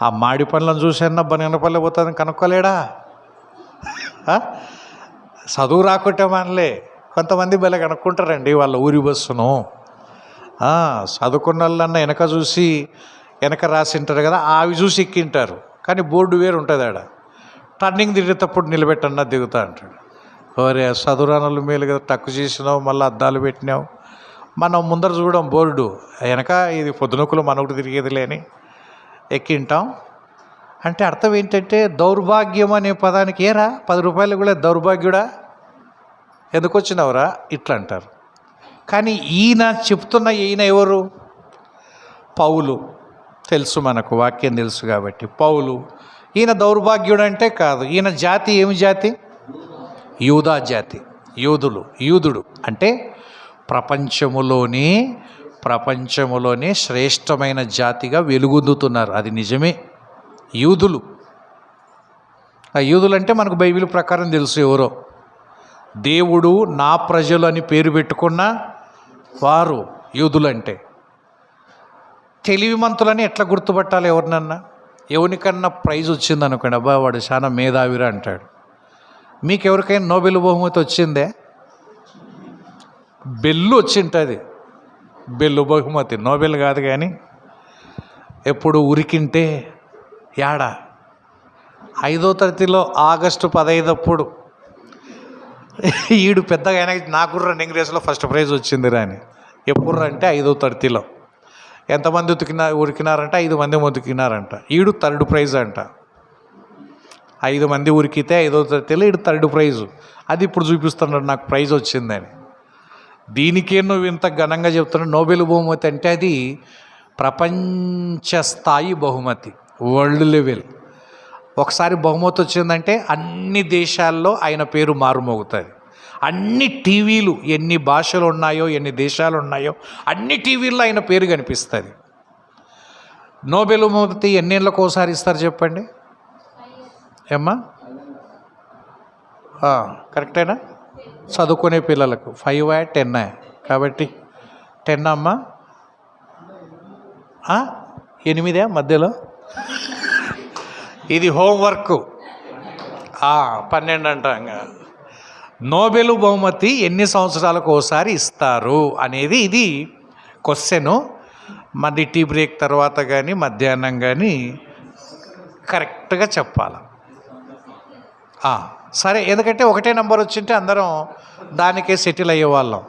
ఆ మాడి పనులను చూసన్నా బనగనపల్లి పోతుందని కనుక్కోలేడా? చదువు రాకుంటే మనలే కొంతమంది భలే కనుక్కుంటారండి వాళ్ళ ఊరి బస్సును. చదువుకున్న వాళ్ళన్నా వెనక చూసి, వెనక రాసింటారు కదా, అవి చూసి ఎక్కింటారు. కానీ బోర్డు వేరు ఉంటుంది ఆడ. టర్నింగ్ తిరిగేటప్పుడు నిలబెట్టన్నా దిగుతా అంటాడు. ఓరే చదురానులు మేలు కదా, తక్కువ చేసినావు, మళ్ళీ అద్దాలు పెట్టినావు. మనం ముందర చూడడం బోర్డు వెనక ఇది పొద్దునొక్కులు మనఒకటి తిరిగేది లేని ఎక్కింటాం. అంటే అర్థం ఏంటంటే దౌర్భాగ్యం అనే పదానికి ఏరా 10 రూపాయలు కూడా దౌర్భాగ్యుడా, ఎందుకు వచ్చినావురా ఇట్లా అంటారు. కానీ ఈయన చెప్తున్న ఈయన ఎవరు? పౌలు. తెలుసు మనకు, వాక్యం తెలుసు కాబట్టి పౌలు. ఈయన దౌర్భాగ్యుడు అంటే కాదు. ఈయన జాతి ఏమి జాతి? యూదా జాతి, యూదుడు. అంటే ప్రపంచములోనే శ్రేష్టమైన జాతిగా వెలుగొందుతున్నారు. అది నిజమే. యూదులు. ఆ యూదులు అంటే మనకు బైబిల్ ప్రకారం తెలుసు ఎవరో. దేవుడు నా ప్రజలు అని పేరు పెట్టుకున్న వారు యూదులంటే. తెలివిమంతులని ఎట్లా గుర్తుపట్టాలి? ఎవరినన్నా ఎవరికన్నా ప్రైజ్ వచ్చింది అనుకోండి, అబ్బా వాడు చాలా మేధావిరా అంటాడు. మీకు ఎవరికైనా నోబెల్ బహుమతి వచ్చిందే? బెల్లు వచ్చింటుంది, బెల్లు బహుమతి, నోబెల్ కాదు. కానీ ఎప్పుడు ఉరికింటే యాడా 5వ తరగతిలో ఆగస్టు 15 అప్పుడు ఈడు పెద్దగా ఆయనకి నాకు రన్నింగ్ రేస్లో ఫస్ట్ ప్రైజ్ వచ్చింది రాని. ఎప్పుడు అంటే 5వ తరగతిలో. ఎంతమంది ఉరికినారంట? 5 మంది ఉరికినారంట. ఈడు 3rd ప్రైజ్ అంట. 5 మంది ఉరికితే 5వ తరగతిలో ఈడు 3rd ప్రైజు. అది ఇప్పుడు చూపిస్తున్నాడు నాకు ప్రైజ్ వచ్చిందని. దీనికే నువ్వు ఇంత ఘనంగా చెప్తున్నావు. నోబెల్ బహుమతి అంటే అది ప్రపంచ స్థాయి బహుమతి, వరల్డ్ లెవెల్. ఒకసారి బహుమతి వచ్చిందంటే అన్ని దేశాల్లో ఆయన పేరు మారుమోగుతుంది. అన్ని టీవీలు, ఎన్ని భాషలు ఉన్నాయో, ఎన్ని దేశాలు ఉన్నాయో అన్ని టీవీల్లో ఆయన పేరు కనిపిస్తుంది. నోబెల్ బహుమతి ఎన్నేళ్ళకు ఒకసారి ఇస్తారు చెప్పండి? ఏమ్మా కరెక్టేనా? చదువుకునే పిల్లలకు 5 10 కాబట్టి 10 అమ్మా, 8 మధ్యలో ఇది హోంవర్క్. 12 అంటాం. నోబెల్ బహుమతి ఎన్ని సంవత్సరాలకు ఒకసారి ఇస్తారు అనేది ఇది క్వశ్చను. మరి టీ బ్రేక్ తర్వాత కానీ మధ్యాహ్నం కానీ కరెక్ట్గా చెప్పాలి. సరే, ఎందుకంటే ఒకటే నెంబర్ వచ్చింటే అందరం దానికే సెటిల్ అయ్యేవాళ్ళం.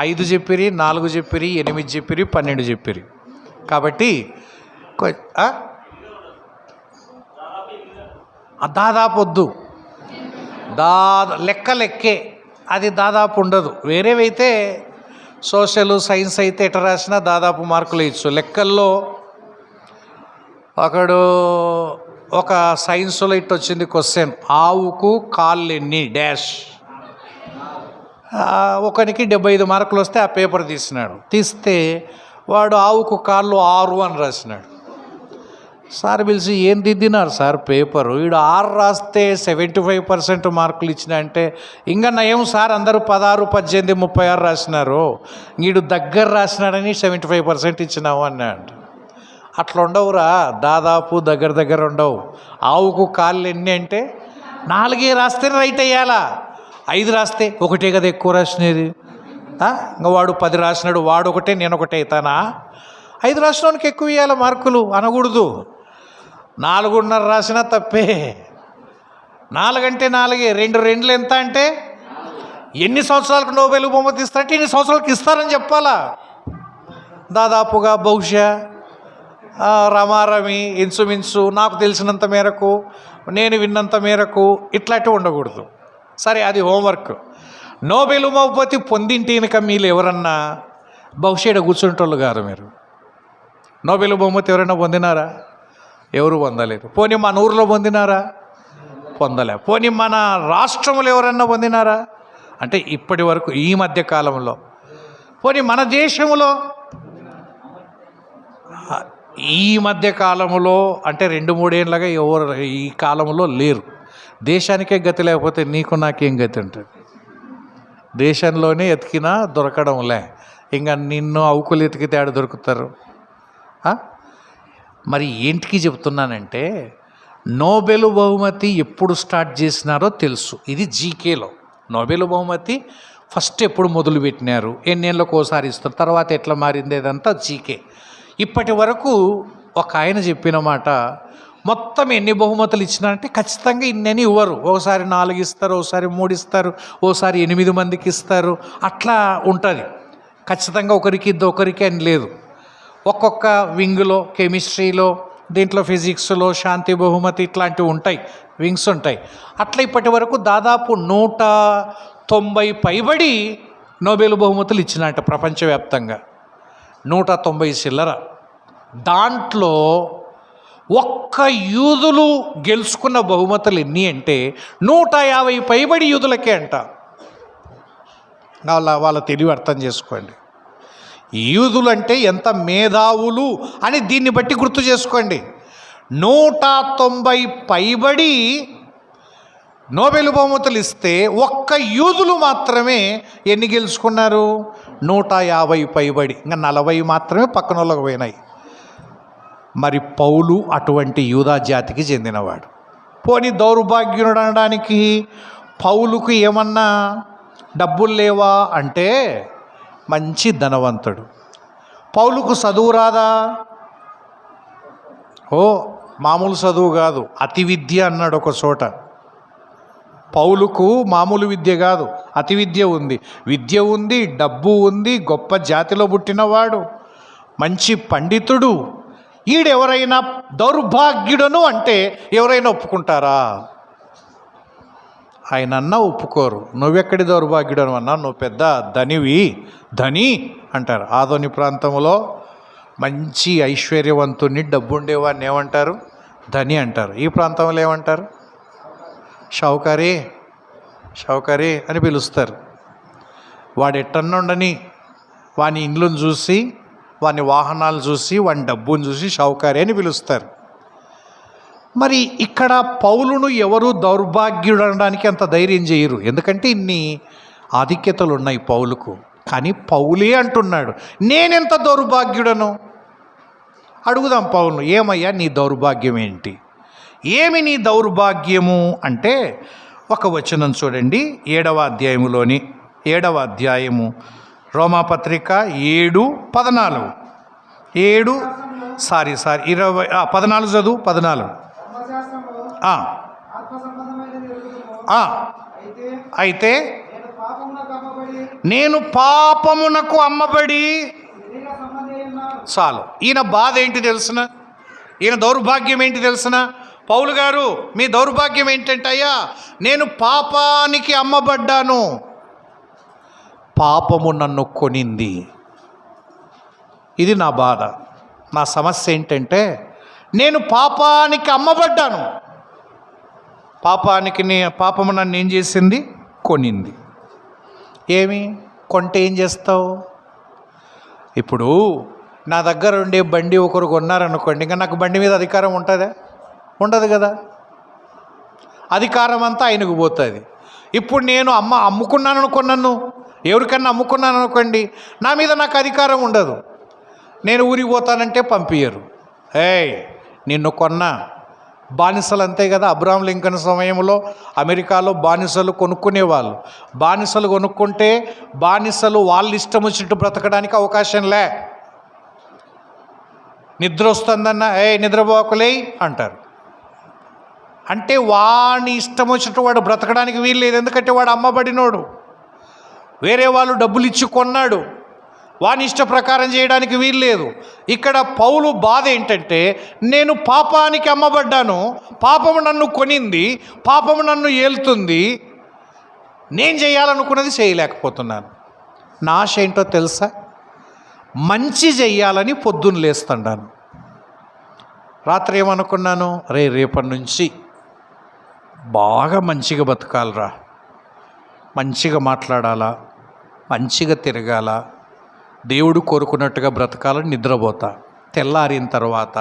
5 చెప్పిరి, 4 చెప్పిరి, 8 చెప్పిరి, 12 చెప్పిరి. కాబట్టి దాదాపు వద్దు, లెక్కే అది దాదాపు ఉండదు. వేరేవైతే సోషల్ సైన్స్ అయితే ఎట్లా రాసినా దాదాపు మార్కులు ఇచ్చు. లెక్కల్లో ఒక సైన్స్లో ఇట్ వచ్చింది క్వశ్చన్, ఆవుకు కాళ్ళు ఎన్ని డాష్. ఒకనికి 75 మార్కులు వస్తే ఆ పేపర్ తీస్తే వాడు ఆవుకు కాళ్ళు 6 అని రాసినాడు. సార్ పిలిచి, ఏం దిద్దినారు సార్ పేపరు? వీడు 6 రాస్తే 75% మార్కులు ఇచ్చిన అంటే, ఇంకా నయం సార్ అందరూ 16, 18, 36 రాసినారు, వీడు దగ్గర రాసినాడని 75% ఇచ్చినావు అన్నాడు. అట్లా ఉండవురా, దాదాపు దగ్గర ఉండవు. ఆవుకు కాళ్ళు ఎన్ని అంటే 4 రాస్తే రైట్ అయ్యాలా, 5 రాస్తే ఒకటే కదా ఎక్కువ రాసినది. ఇంకా వాడు 10 రాసినాడు, వాడు ఒకటే నేను ఒకటే అవుతానా? 5 రాసినోనికి ఎక్కువ ఇవ్వాలి మార్కులు అనకూడదు. 4.5 రాసినా తప్పే. 4 అంటే 4, 2 2 ఎంత అంటే ఎన్ని సంవత్సరాలకు నోబెల్ బహుమతి ఇస్తారంటే ఎన్ని సంవత్సరాలకు ఇస్తారని చెప్పాలా. దాదాపుగా బహుశా రమారమి ఇన్సుమిన్సు నాకు తెలిసినంత మేరకు, నేను విన్నంత మేరకు ఇట్లాంటివి ఉండకూడదు. సరే, అది హోంవర్క్. నోబెల్ బహుమతి పొందింటే కనుక మీరు ఎవరన్నా బహుశా కూర్చుంటోళ్ళు గారు. మీరు నోబెల్ బహుమతి ఎవరైనా పొందినారా? ఎవరు పొందలేరు. పోనీ మన ఊరిలో పొందినారా? పొందలే. పోనీ మన రాష్ట్రంలో ఎవరన్నా పొందినారా అంటే ఇప్పటి వరకు ఈ మధ్య కాలంలో. పోనీ మన దేశంలో ఈ మధ్య కాలంలో అంటే 2-3 ఏళ్ళగా ఎవరు ఈ కాలంలో లేరు. దేశానికే గతి లేకపోతే నీకు నాకేం గతి ఉంటుంది? దేశంలోనే ఎతికినా దొరకడంలే, ఇంకా నిన్ను అవుకులు ఎతికితే ఆడ దొరుకుతారు. మరి ఏంటికి చెప్తున్నానంటే, నోబెల్ బహుమతి ఎప్పుడు స్టార్ట్ చేసినారో తెలుసు. ఇది జీకేలో. నోబెల్ బహుమతి ఫస్ట్ ఎప్పుడు మొదలుపెట్టినారు, ఎన్నేళ్ళకు ఒకసారి ఇస్తారు, తర్వాత ఎట్లా మారింది, ఇదంతా జీకే. ఇప్పటి వరకు ఒక ఆయన చెప్పిన మాట, మొత్తం ఎన్ని బహుమతులు ఇచ్చినారంటే ఖచ్చితంగా ఇన్నని ఇవ్వరు. ఒకసారి 4 ఇస్తారు, ఒకసారి 3 ఇస్తారు, ఒకసారి 8 మందికి ఇస్తారు. అట్లా ఉంటుంది. ఖచ్చితంగా ఒకరికి అని లేదు. ఒక్కొక్క వింగ్లో కెమిస్ట్రీలో, దీంట్లో ఫిజిక్స్లో శాంతి బహుమతి ఇట్లాంటివి ఉంటాయి, వింగ్స్ ఉంటాయి. అట్లా ఇప్పటి వరకు దాదాపు 190 పైబడి నోబెల్ బహుమతులు ఇచ్చినట్ట ప్రపంచవ్యాప్తంగా. 190 చిల్లర. దాంట్లో ఒక్క యూదులు గెలుచుకున్న బహుమతులు ఎన్ని అంటే 150 పైబడి యూదులకే అంట. వాళ్ళ తెలివి అర్థం చేసుకోండి. యూదులు అంటే ఎంత మేధావులు అని దీన్ని బట్టి గుర్తు చేసుకోండి. 190 పైబడి నోబెల్ బహుమతులు ఇస్తే ఒక్క యూదులు మాత్రమే ఎన్ని గెలుచుకున్నారు? 150 పైబడి. ఇంకా 40 మాత్రమే పక్కన వాళ్ళకి పోయినాయి. మరి పౌలు అటువంటి యూదా జాతికి చెందినవాడు. పోనీ దౌర్భాగ్యుడు అనడానికి పౌలుకు ఏమన్నా డబ్బులు లేవా అంటే మంచి ధనవంతుడు. పౌలుకు చదువు రాదా? మామూలు చదువు కాదు, అతి విద్య అన్నాడు ఒక చోట. పౌలుకు మామూలు విద్య కాదు, అతి విద్య ఉంది. విద్య ఉంది, డబ్బు ఉంది, గొప్ప జాతిలో పుట్టినవాడు, మంచి పండితుడు. ఈడెవరైనా దౌర్భాగ్యుడను అంటే ఎవరైనా ఒప్పుకుంటారా? ఆయనన్నా ఒప్పుకోరు. నువ్వెక్కడి దౌర్భాగ్యుడను అన్నా, నువ్వు పెద్ద ధని అంటారు. ఆదోని ప్రాంతంలో మంచి ఐశ్వర్యవంతుని, డబ్బు ఉండేవాడిని ఏమంటారు? ధని అంటారు. ఈ ప్రాంతంలో ఏమంటారు? షౌకరే అని పిలుస్తారు. వాడు ఎట్టన్నుండని వాని ఇండ్లను చూసి, వాని వాహనాలు చూసి, వాని డబ్బును చూసి షౌకరే అని పిలుస్తారు. మరి ఇక్కడ పౌలును ఎవరు దౌర్భాగ్యుడు అనడానికి అంత ధైర్యం చేయరు. ఎందుకంటే ఇన్ని ఆధిక్యతలు ఉన్నాయి పౌలుకు. కానీ పౌలే అంటున్నాడు, నేనెంత దౌర్భాగ్యుడను. అడుగుదాం పౌలును, ఏమయ్యా నీ దౌర్భాగ్యం ఏంటి? ఏమి నీ దౌర్భాగ్యము అంటే ఒక వచనం చూడండి. 7వ అధ్యాయము రోమాపత్రిక 7:14. 14 చదువు. 14 అయితే నేను పాపమునకు అమ్మబడి. చాలు. ఈయన బాధ ఏంటి తెలుసునా? ఈయన దౌర్భాగ్యం ఏంటి తెలుసునా? పౌలు గారు, మీ దౌర్భాగ్యం ఏంటంటే, అయ్యా నేను పాపానికి అమ్మబడ్డాను, పాపము నన్ను కొనింది. ఇది నా బాధ. నా సమస్య ఏంటంటే నేను పాపానికి అమ్మబడ్డాను, పాపము నన్ను ఏం చేసింది? కొనింది. ఏమి కొంటే ఏం చేస్తావు? ఇప్పుడు నా దగ్గర ఉండే బండి ఒకరు కొన్నారనుకోండి, ఇంకా నాకు బండి మీద అధికారం ఉంటుందా? ఉండదు కదా. అధికారం అంతా ఆయనకు పోతుంది. ఇప్పుడు నేను అమ్ముకున్నాను అనుకున్నాను, ఎవరికన్నా అమ్ముకున్నాను అనుకోండి, నా మీద నాకు అధికారం ఉండదు. నేను ఊరికి పోతానంటే పంపించరు. నిన్ను కొన్న బానిసలు అంతే కదా. అబ్రహాం లింకన్ సమయంలో అమెరికాలో బానిసలు కొనుక్కునేవాళ్ళు. బానిసలు కొనుక్కుంటే బానిసలు వాళ్ళ ఇష్టం వచ్చినట్టు బ్రతకడానికి అవకాశం లే. నిద్ర వస్తుందన్న నిద్రపోకలే అంటారు. అంటే వాడిని ఇష్టం వచ్చినట్టు వాడు బ్రతకడానికి వీల్లేదు. ఎందుకంటే వాడు అమ్మబడినోడు, వేరే వాళ్ళు డబ్బులు ఇచ్చి కొన్నాడు, వాని ఇష్ట ప్రకారం చేయడానికి వీల్లేదు. ఇక్కడ పౌలు బాధ ఏంటంటే, నేను పాపానికి అమ్మబడ్డాను, పాపము నన్ను కొనింది, పాపము నన్ను ఏలుతుంది, నేను చేయాలనుకున్నది చేయలేకపోతున్నాను. నా ఆశ ఏంటో తెలుసా? మంచి చెయ్యాలని పొద్దున్న లేస్తున్నాను. రాత్రి ఏమనుకున్నాను? రేపటి నుంచి బాగా మంచిగా బతకాలరా, మంచిగా మాట్లాడాలా, మంచిగా తిరగాల, దేవుడు కోరుకున్నట్టుగా బ్రతకాలని నిద్రపోతా. తెల్లారిన తర్వాత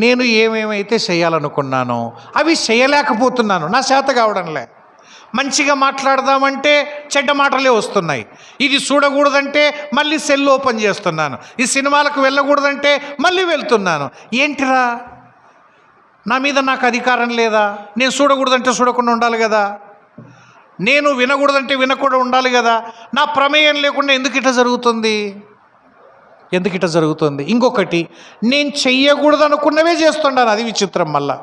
నేను ఏమేమైతే చేయాలనుకున్నానో అవి చేయలేకపోతున్నాను. నా చేత కావడంలే. మంచిగా మాట్లాడదామంటే చెడ్డ మాటలే వస్తున్నాయి. ఇది చూడకూడదంటే మళ్ళీ సెల్ ఓపెన్ చేస్తున్నాను. ఈ సినిమాలకు వెళ్ళకూడదంటే మళ్ళీ వెళ్తున్నాను. ఏంటిరా, నా మీద నాకు అధికారం లేదా? నేను చూడకూడదంటే చూడకుండా ఉండాలి కదా, నేను వినకూడదంటే వినకుండా ఉండాలి కదా. నా ప్రమేయం లేకుండా ఎందుకు ఇట్లా జరుగుతుంది? ఎందుకు ఇట్లా జరుగుతుంది? ఇంకొకటి, నేను చెయ్యకూడదు అనుకున్నవే చేస్తున్నాను. అది విచిత్రం. మళ్ళా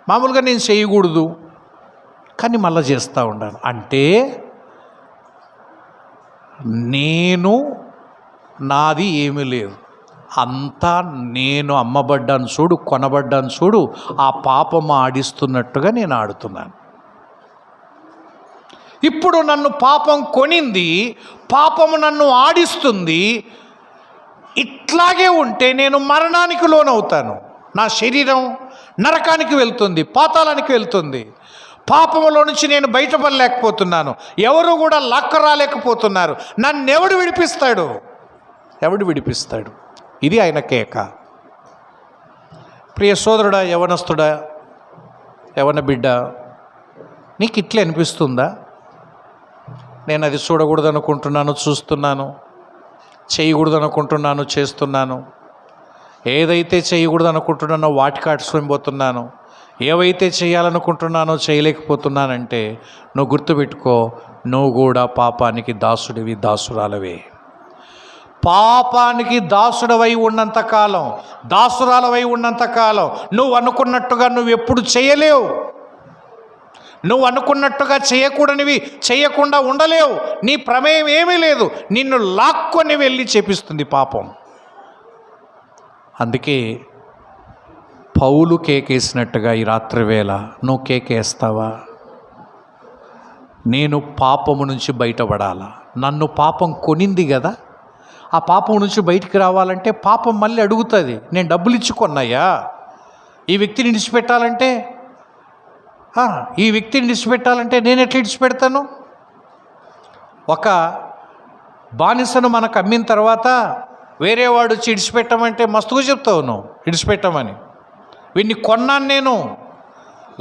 మామూలుగా నేను చేయకూడదు కానీ మళ్ళీ చేస్తూ ఉన్నాను. అంటే నేను నాది ఏమీ లేదు, అంతా నేను అమ్మబడ్డాను చూడు, కొనబడ్డాను చూడు, ఆ పాపం ఆడిస్తున్నట్టుగా నేను ఆడుతున్నాను. ఇప్పుడు నన్ను పాపం కొనింది, పాపము నన్ను ఆడిస్తుంది. ఇట్లాగే ఉంటే నేను మరణానికి లోనవుతాను. నా శరీరం నరకానికి వెళ్తుంది, పాతాళానికి వెళ్తుంది. పాపములో నుంచి నేను బయటపడలేకపోతున్నాను, ఎవరు కూడా లాక్క రాలేకపోతున్నారు. నన్ను ఎవడు విడిపిస్తాడు? ఎవడు విడిపిస్తాడు? ఇది ఆయన కేక. ప్రియ సోదరుడా, యవనస్తుడా, యవన బిడ్డ, నీకు ఇట్లా అనిపిస్తుందా? నేను అది చూడకూడదు అనుకుంటున్నాను, చూస్తున్నాను. చేయకూడదు అనుకుంటున్నాను, చేస్తున్నాను. ఏదైతే చేయకూడదు అనుకుంటున్నానో వాటికి అటుపోతున్నాను. ఏవైతే చేయాలనుకుంటున్నానో చేయలేకపోతున్నానంటే నువ్వు గుర్తుపెట్టుకో, నువ్వు కూడా పాపానికి దాసుడివి, దాసురాలవే. పాపానికి దాసుడవై ఉన్నంతకాలం, దాసురాలవై ఉన్నంతకాలం నువ్వు అనుకున్నట్టుగా నువ్వు ఎప్పుడు చేయలేవు. నువ్వు అనుకున్నట్టుగా చేయకూడనివి చేయకుండా ఉండలేవు. నీ ప్రమేయం ఏమీ లేదు, నిన్ను లాక్కొని వెళ్ళి చేపిస్తుంది పాపం. అందుకే పౌలు కేకేసినట్టుగా ఈ రాత్రి వేళ నువ్వు కేకేస్తావా? నేను పాపము నుంచి బయటపడాలా? నన్ను పాపం కొనింది కదా, ఆ పాపం నుంచి బయటికి రావాలంటే పాపం మళ్ళీ అడుగుతుంది, నేను డబ్బులు ఇచ్చుకున్నాయా ఈ వ్యక్తిని విడిచిపెట్టాలంటే? ఈ వ్యక్తిని విడిచిపెట్టాలంటే నేను ఎట్లా విడిచిపెడతాను? ఒక బానిసను మనకు అమ్మిన తర్వాత వేరే వాడు వచ్చి విడిచిపెట్టమంటే మస్తుగా చెప్తావు నువ్వు, విడిచిపెట్టమని. వీడిని కొన్నాను, నేను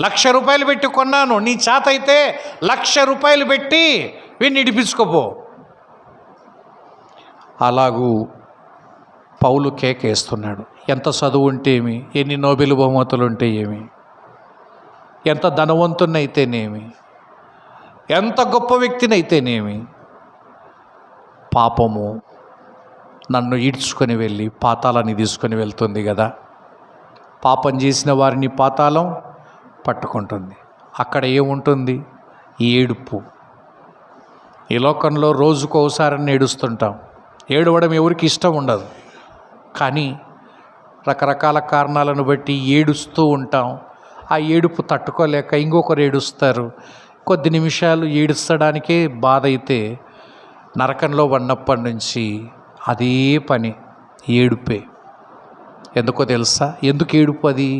1,00,000 రూపాయలు పెట్టి కొన్నాను, నీ చేత అయితే 1,00,000 రూపాయలు పెట్టి వీడిని విడిపించుకోపో. అలాగూ పౌలు కేకేస్తున్నాడు. ఎంత చదువు ఉంటే ఏమి, ఎన్ని నోబెల్ బహుమతులు ఉంటే ఏమి, ఎంత ధనవంతునైతేనేమి, ఎంత గొప్ప వ్యక్తినైతేనేమి, పాపము నన్ను ఈడ్చుకొని వెళ్ళి పాతాళాన్ని తీసుకొని వెళ్తుంది కదా. పాపం చేసిన వారిని పాతాళం పట్టుకుంటుంది. అక్కడ ఏముంటుంది? ఏడుపు. ఈ లోకంలో రోజుకోసారి ఏడుస్తుంటాం. ఏడవడం ఎవరికి ఇష్టం ఉండదు, కానీ రకరకాల కారణాలను బట్టి ఏడుస్తూ ఉంటాం. ఆ ఏడుపు తట్టుకోలేక ఇంకొకరు ఏడుస్తారు. కొద్ది నిమిషాలు ఏడుస్తడానికే బాధ అయితే నరకంలో ఉన్నప్పటి నుంచి అదే పని, ఏడుపే. ఎందుకో తెలుసా? ఎందుకు ఏడుపు? అది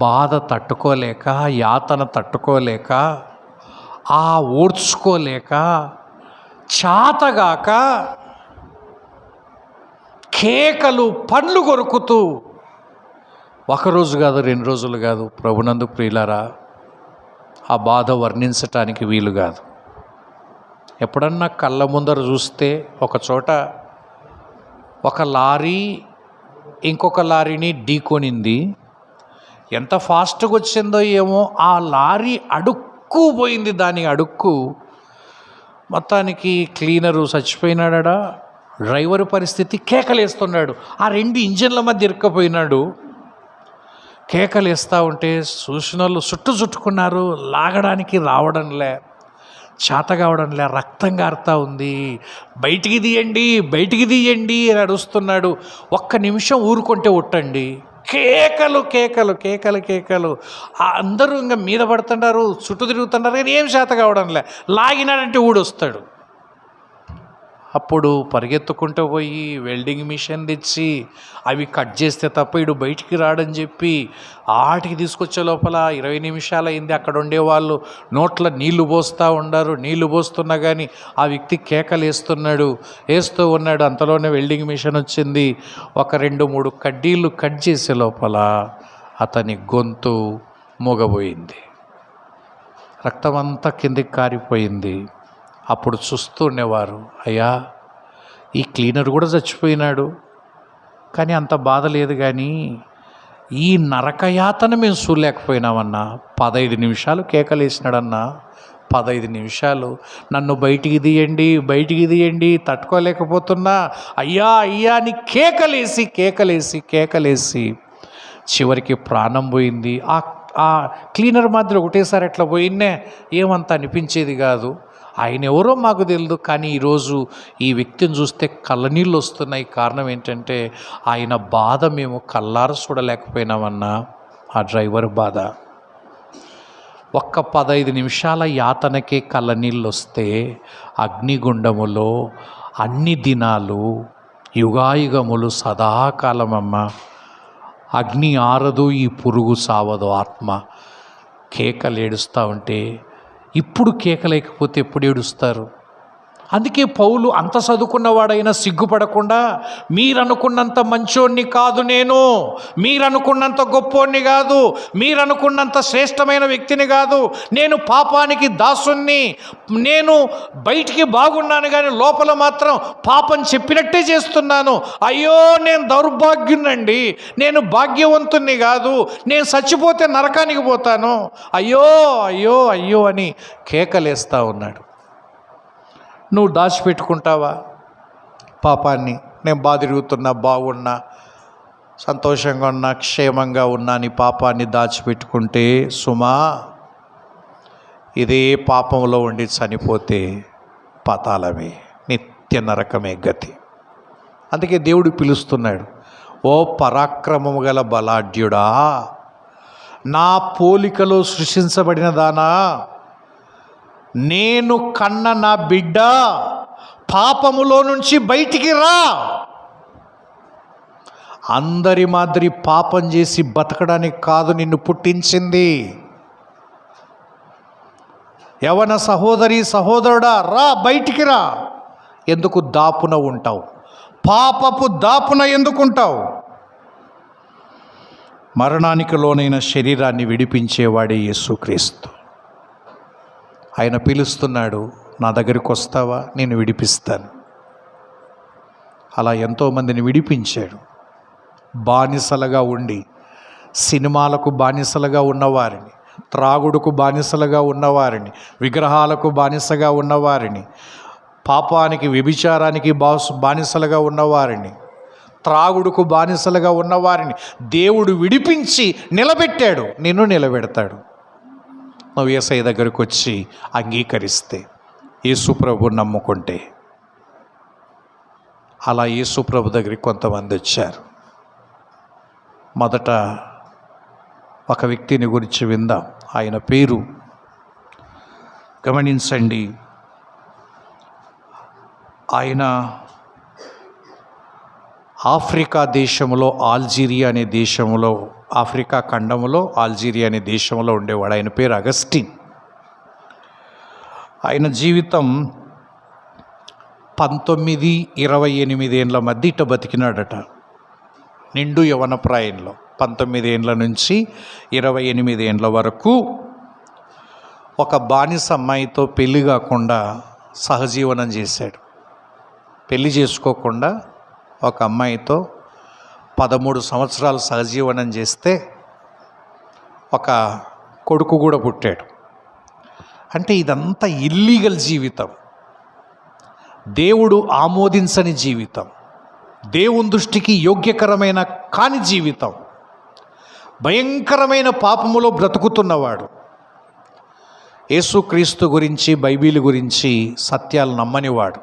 బాధ తట్టుకోలేక, యాతన తట్టుకోలేక, ఆ ఓర్చుకోలేక, చాతగాక కేకలు, పండ్లు కొరుకుతూ, ఒకరోజు కాదు, 2 రోజులు కాదు. ప్రభునందు ప్రియులారా, ఆ బాధ వర్ణించటానికి వీలు కాదు. ఎప్పుడన్నా కళ్ళ ముందర చూస్తే ఒక చోట ఒక లారీ ఇంకొక లారీని ఢీకొనింది. ఎంత ఫాస్ట్గా వచ్చిందో ఏమో, ఆ లారీ అడుక్కు పోయింది. దాని అడుక్కు మొత్తానికి క్లీనరు చచ్చిపోయినాడా, డ్రైవరు పరిస్థితి కేకలేస్తున్నాడు. ఆ 2 ఇంజన్ల మధ్య ఇరుక్కపోయినాడు. కేకలేస్తూ ఉంటే చూసిన వాళ్ళు చుట్టుకున్నారు. లాగడానికి రావడంలే, చేత కావడంలే, రక్తం కారుతూ ఉంది. బయటికి తీయండి, బయటికి తీయండి అని అరుస్తున్నాడు. ఒక్క నిమిషం ఊరుకుంటే ఒట్టండి. కేకలు కేకలు కేకలు కేకలు. అందరూ ఇంకా మీద పడుతున్నారు, చుట్టూ తిరుగుతున్నారు, కానీ ఏం చేత కావడంలే. లాగినాడంటే ఊడొస్తాడు. అప్పుడు పరిగెత్తుకుంటూ పోయి వెల్డింగ్ మిషన్ తెచ్చి అవి కట్ చేస్తే తప్ప ఇడు బయటికి రాడని చెప్పి ఆటికి తీసుకొచ్చే లోపల 20 నిమిషాలు అయింది. అక్కడ ఉండేవాళ్ళు నోట్ల నీళ్లు పోస్తూ ఉండారు. నీళ్లు పోస్తున్నా కానీ ఆ వ్యక్తి కేకలు వేస్తూ ఉన్నాడు. అంతలోనే వెల్డింగ్ మిషన్ వచ్చింది. ఒక 2-3 కడ్డీలు కట్ చేసే లోపల అతని గొంతు మూగబోయింది. రక్తమంతా కిందికి కారిపోయింది. అప్పుడు చూస్తూ ఉండేవారు, అయ్యా ఈ క్లీనర్ కూడా చచ్చిపోయినాడు, కానీ అంత బాధ లేదు, కానీ ఈ నరకయాతన మేము చూడలేకపోయినామన్నా. 15 నిమిషాలు కేకలేసినాడన్నా, 15 నిమిషాలు నన్ను బయటికి తీయండి తట్టుకోలేకపోతున్నా, అయ్యా అయ్యా అని కేకలేసి చివరికి ప్రాణం పోయింది. ఆ క్లీనర్ మాదిరి ఒకటేసారి అట్లా పోయినే ఏమంత అనిపించేది కాదు. ఆయన ఎవరో మాకు తెలియదు, కానీ ఈరోజు ఈ వ్యక్తిని చూస్తే కళ్ళనీళ్ళు వస్తున్నాయి. కారణం ఏంటంటే ఆయన బాధ మేము కళ్ళారు చూడలేకపోయినామన్నా. ఆ డ్రైవర్ బాధ. ఒక్క 15 నిమిషాల యాతనకే కళ్ళనీళ్ళు వస్తే అగ్నిగుండములో అన్ని దినాలు యుగాయుగములు సదాకాలమమ్మ. అగ్ని ఆరదు, ఈ పురుగు సావదు, ఆత్మ కేకలు ఏడుస్తూ ఉంటే ఇప్పుడు కేకలేకపోతే ఎప్పుడు ఏడుస్తారు? అందుకే పౌలు అంత చదువుకున్నవాడైనా సిగ్గుపడకుండా, మీరనుకున్నంత మంచోణ్ణి కాదు నేను, మీరనుకున్నంత గొప్పోణ్ణి కాదు, మీరనుకున్నంత శ్రేష్టమైన వ్యక్తిని కాదు, నేను పాపానికి దాసుణ్ణి, నేను బయటికి బాగున్నాను కానీ లోపల మాత్రం పాపం చెప్పినట్టే చేస్తున్నాను. అయ్యో నేను దౌర్భాగ్యునండి, నేను భాగ్యవంతుణ్ణి కాదు, నేను చచ్చిపోతే నరకానికి పోతాను, అయ్యో అయ్యో అయ్యో అని కేకలేస్తూ ఉన్నాడు. నువ్వు దాచిపెట్టుకుంటావా పాపాన్ని? నేను తిరుగుతున్నా, బాగున్నా, సంతోషంగా ఉన్నా, క్షేమంగా ఉన్నా అని పాపాన్ని దాచిపెట్టుకుంటే సుమా, ఇదే పాపంలో ఉండి చనిపోతే పాతాళమే, నిత్య నరకమే గతి. అందుకే దేవుడు పిలుస్తున్నాడు, ఓ పరాక్రమము గల బలాఢ్యుడా, నా పోలికలో సృష్టించబడిన దానా, నేను కన్న నా బిడ్డ, పాపములో నుంచి బయటికి రా. అందరి మాదిరి పాపం చేసి బతకడానికి కాదు నిన్ను పుట్టించింది. యవన సహోదరి సహోదరుడా, రా, బయటికి రా. ఎందుకు దాపున ఉంటావు? పాపపు దాపున ఎందుకుంటావు? మరణానికి లోనైన శరీరాన్ని విడిపించేవాడే యేసుక్రీస్తు. ఆయన పిలుస్తున్నాడు, నా దగ్గరికి వస్తావా, నేను విడిపిస్తాను. అలా ఎంతోమందిని విడిపించాడు. బానిసలుగా ఉండి, సినిమాలకు బానిసలుగా ఉన్నవారిని, త్రాగుడుకు బానిసలుగా ఉన్నవారిని, విగ్రహాలకు బానిసగా ఉన్నవారిని, పాపానికి వ్యభిచారానికి బానిసలుగా ఉన్నవారిని, త్రాగుడుకు బానిసలుగా ఉన్నవారిని దేవుడు విడిపించి నిలబెట్టాడు. నిన్ను నిలబెడతాడు నువ్వు యేసయ్య దగ్గరికి వచ్చి అంగీకరిస్తే, యేసుప్రభు నమ్ముకుంటే. అలా యేసుప్రభు దగ్గరికి కొంతమంది వచ్చారు. మొదట ఒక వ్యక్తిని గురించి విందాం. ఆయన పేరు గమనించండి. ఆయన ఆఫ్రికా దేశంలో, అల్జీరియా అనే దేశంలో, ఆఫ్రికా ఖండంలో అల్జీరియా అనే దేశంలో ఉండేవాడు. ఆయన పేరు అగస్టిన్. ఆయన జీవితం 19-28 ఏండ్ల మధ్య ఇట బతికినాడట. నిండు యవన ప్రాయంలో 19 ఏండ్ల నుంచి 28 ఏండ్ల వరకు ఒక బానిస అమ్మాయితో పెళ్లి కాకుండా సహజీవనం చేశాడు. పెళ్లి చేసుకోకుండా ఒక అమ్మాయితో 13 సంవత్సరాలు సహజీవనం చేస్తే ఒక కొడుకు కూడా పుట్టాడు. అంటే ఇదంతా ఇల్లీగల్ జీవితం, దేవుడు ఆమోదించని జీవితం, దేవుని దృష్టికి యోగ్యకరమైన కాని జీవితం, భయంకరమైన పాపములో బ్రతుకుతున్నవాడు. యేసుక్రీస్తు గురించి, బైబిల్ గురించి సత్యాలు నమ్మనివాడు.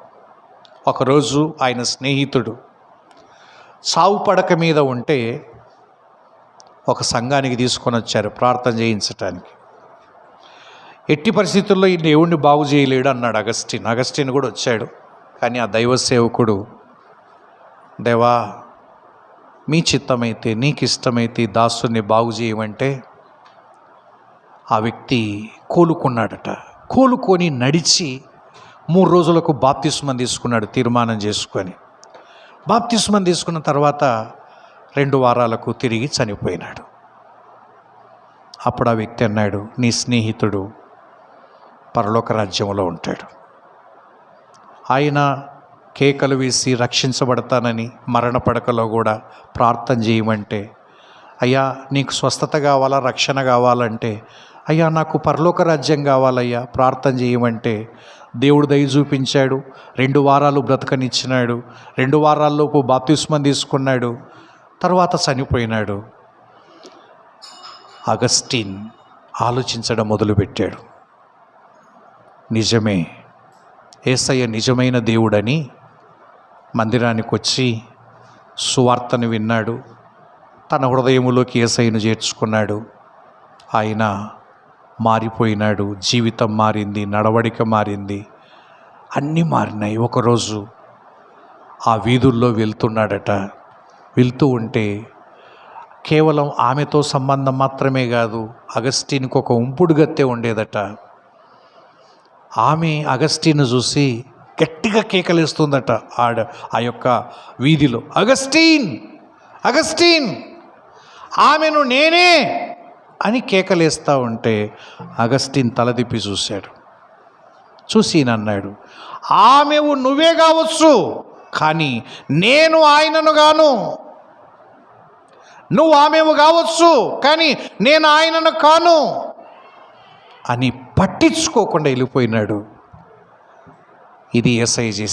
ఒకరోజు ఆయన స్నేహితుడు సావు పడక మీద ఉంటే ఒక సంఘానికి తీసుకొని వచ్చారు ప్రార్థన చేయించటానికి. ఎట్టి పరిస్థితుల్లో ఈ దేవుణ్ణి బాగు చేయలేడు అన్నాడు అగస్టిన్ కూడా వచ్చాడు. కానీ ఆ దైవ సేవకుడు, దేవా మీ చిత్తమైతే, నీకు ఇష్టమైతే దాసుని బాగు చేయమంటే ఆ వ్యక్తి కోలుకున్నాడట. కోలుకొని నడిచి 3 రోజులకు బాప్తిస్మం తీసుకున్నాడు తీర్మానం చేసుకొని. బాప్తిస్మం తీసుకున్న తర్వాత 2 వారాలకు తిరిగి చనిపోయినాడు. అప్పుడు ఆ వ్యక్తి అన్నాడు, నీ స్నేహితుడు పరలోక రాజ్యంలో ఉంటాడు. ఆయన కేకలు వేసి రక్షించబడతానని మరణ పడకలో కూడా ప్రార్థన చేయమంటే, అయ్యా నీకు స్వస్థత కావాలా, రక్షణ కావాలంటే అయ్యా నాకు పరలోక రాజ్యం కావాలయ్యా, ప్రార్థన చేయమంటే దేవుడు దయ చూపించాడు. 2 వారాలు బ్రతకనిచ్చినాడు. 2 వారాల్లోపు బాప్తిస్మం తీసుకున్నాడు. తర్వాత చనిపోయినాడు. అగస్టిన్ ఆలోచించడం మొదలుపెట్టాడు. నిజమే, యేసయ్య నిజమైన దేవుడని మందిరానికి వచ్చి సువార్తను విన్నాడు. తన హృదయములోకి యేసయ్యను చేర్చుకున్నాడు. ఆయన మారిపోయినాడు. జీవితం మారింది, నడవడిక మారింది, అన్నీ మారినాయి. ఒకరోజు ఆ వీధుల్లో వెళ్తున్నాడట. వెళ్తూ ఉంటే కేవలం ఆమెతో సంబంధం మాత్రమే కాదు, అగస్టిన్కి ఒక ఉంపుడు గత్తె ఉండేదట. ఆమె అగస్టిన్ చూసి గట్టిగా కేకలేస్తుందట. ఆ యొక్క వీధిలో, అగస్టిన్, అగస్టిన్, ఆమెను నేనే అని కేకలేస్తూ ఉంటే అగస్టిన్ తలదిప్పి చూశాడు. చూసి అన్నాడు, ఆమెవు నువ్వే కావచ్చు, కానీ నేను ఆయనను గాను. నువ్వు ఆమెవు కావచ్చు, కానీ నేను ఆయనను కాను అని పట్టించుకోకుండా వెళ్ళిపోయినాడు. ఇది యేసయ్య చేసిన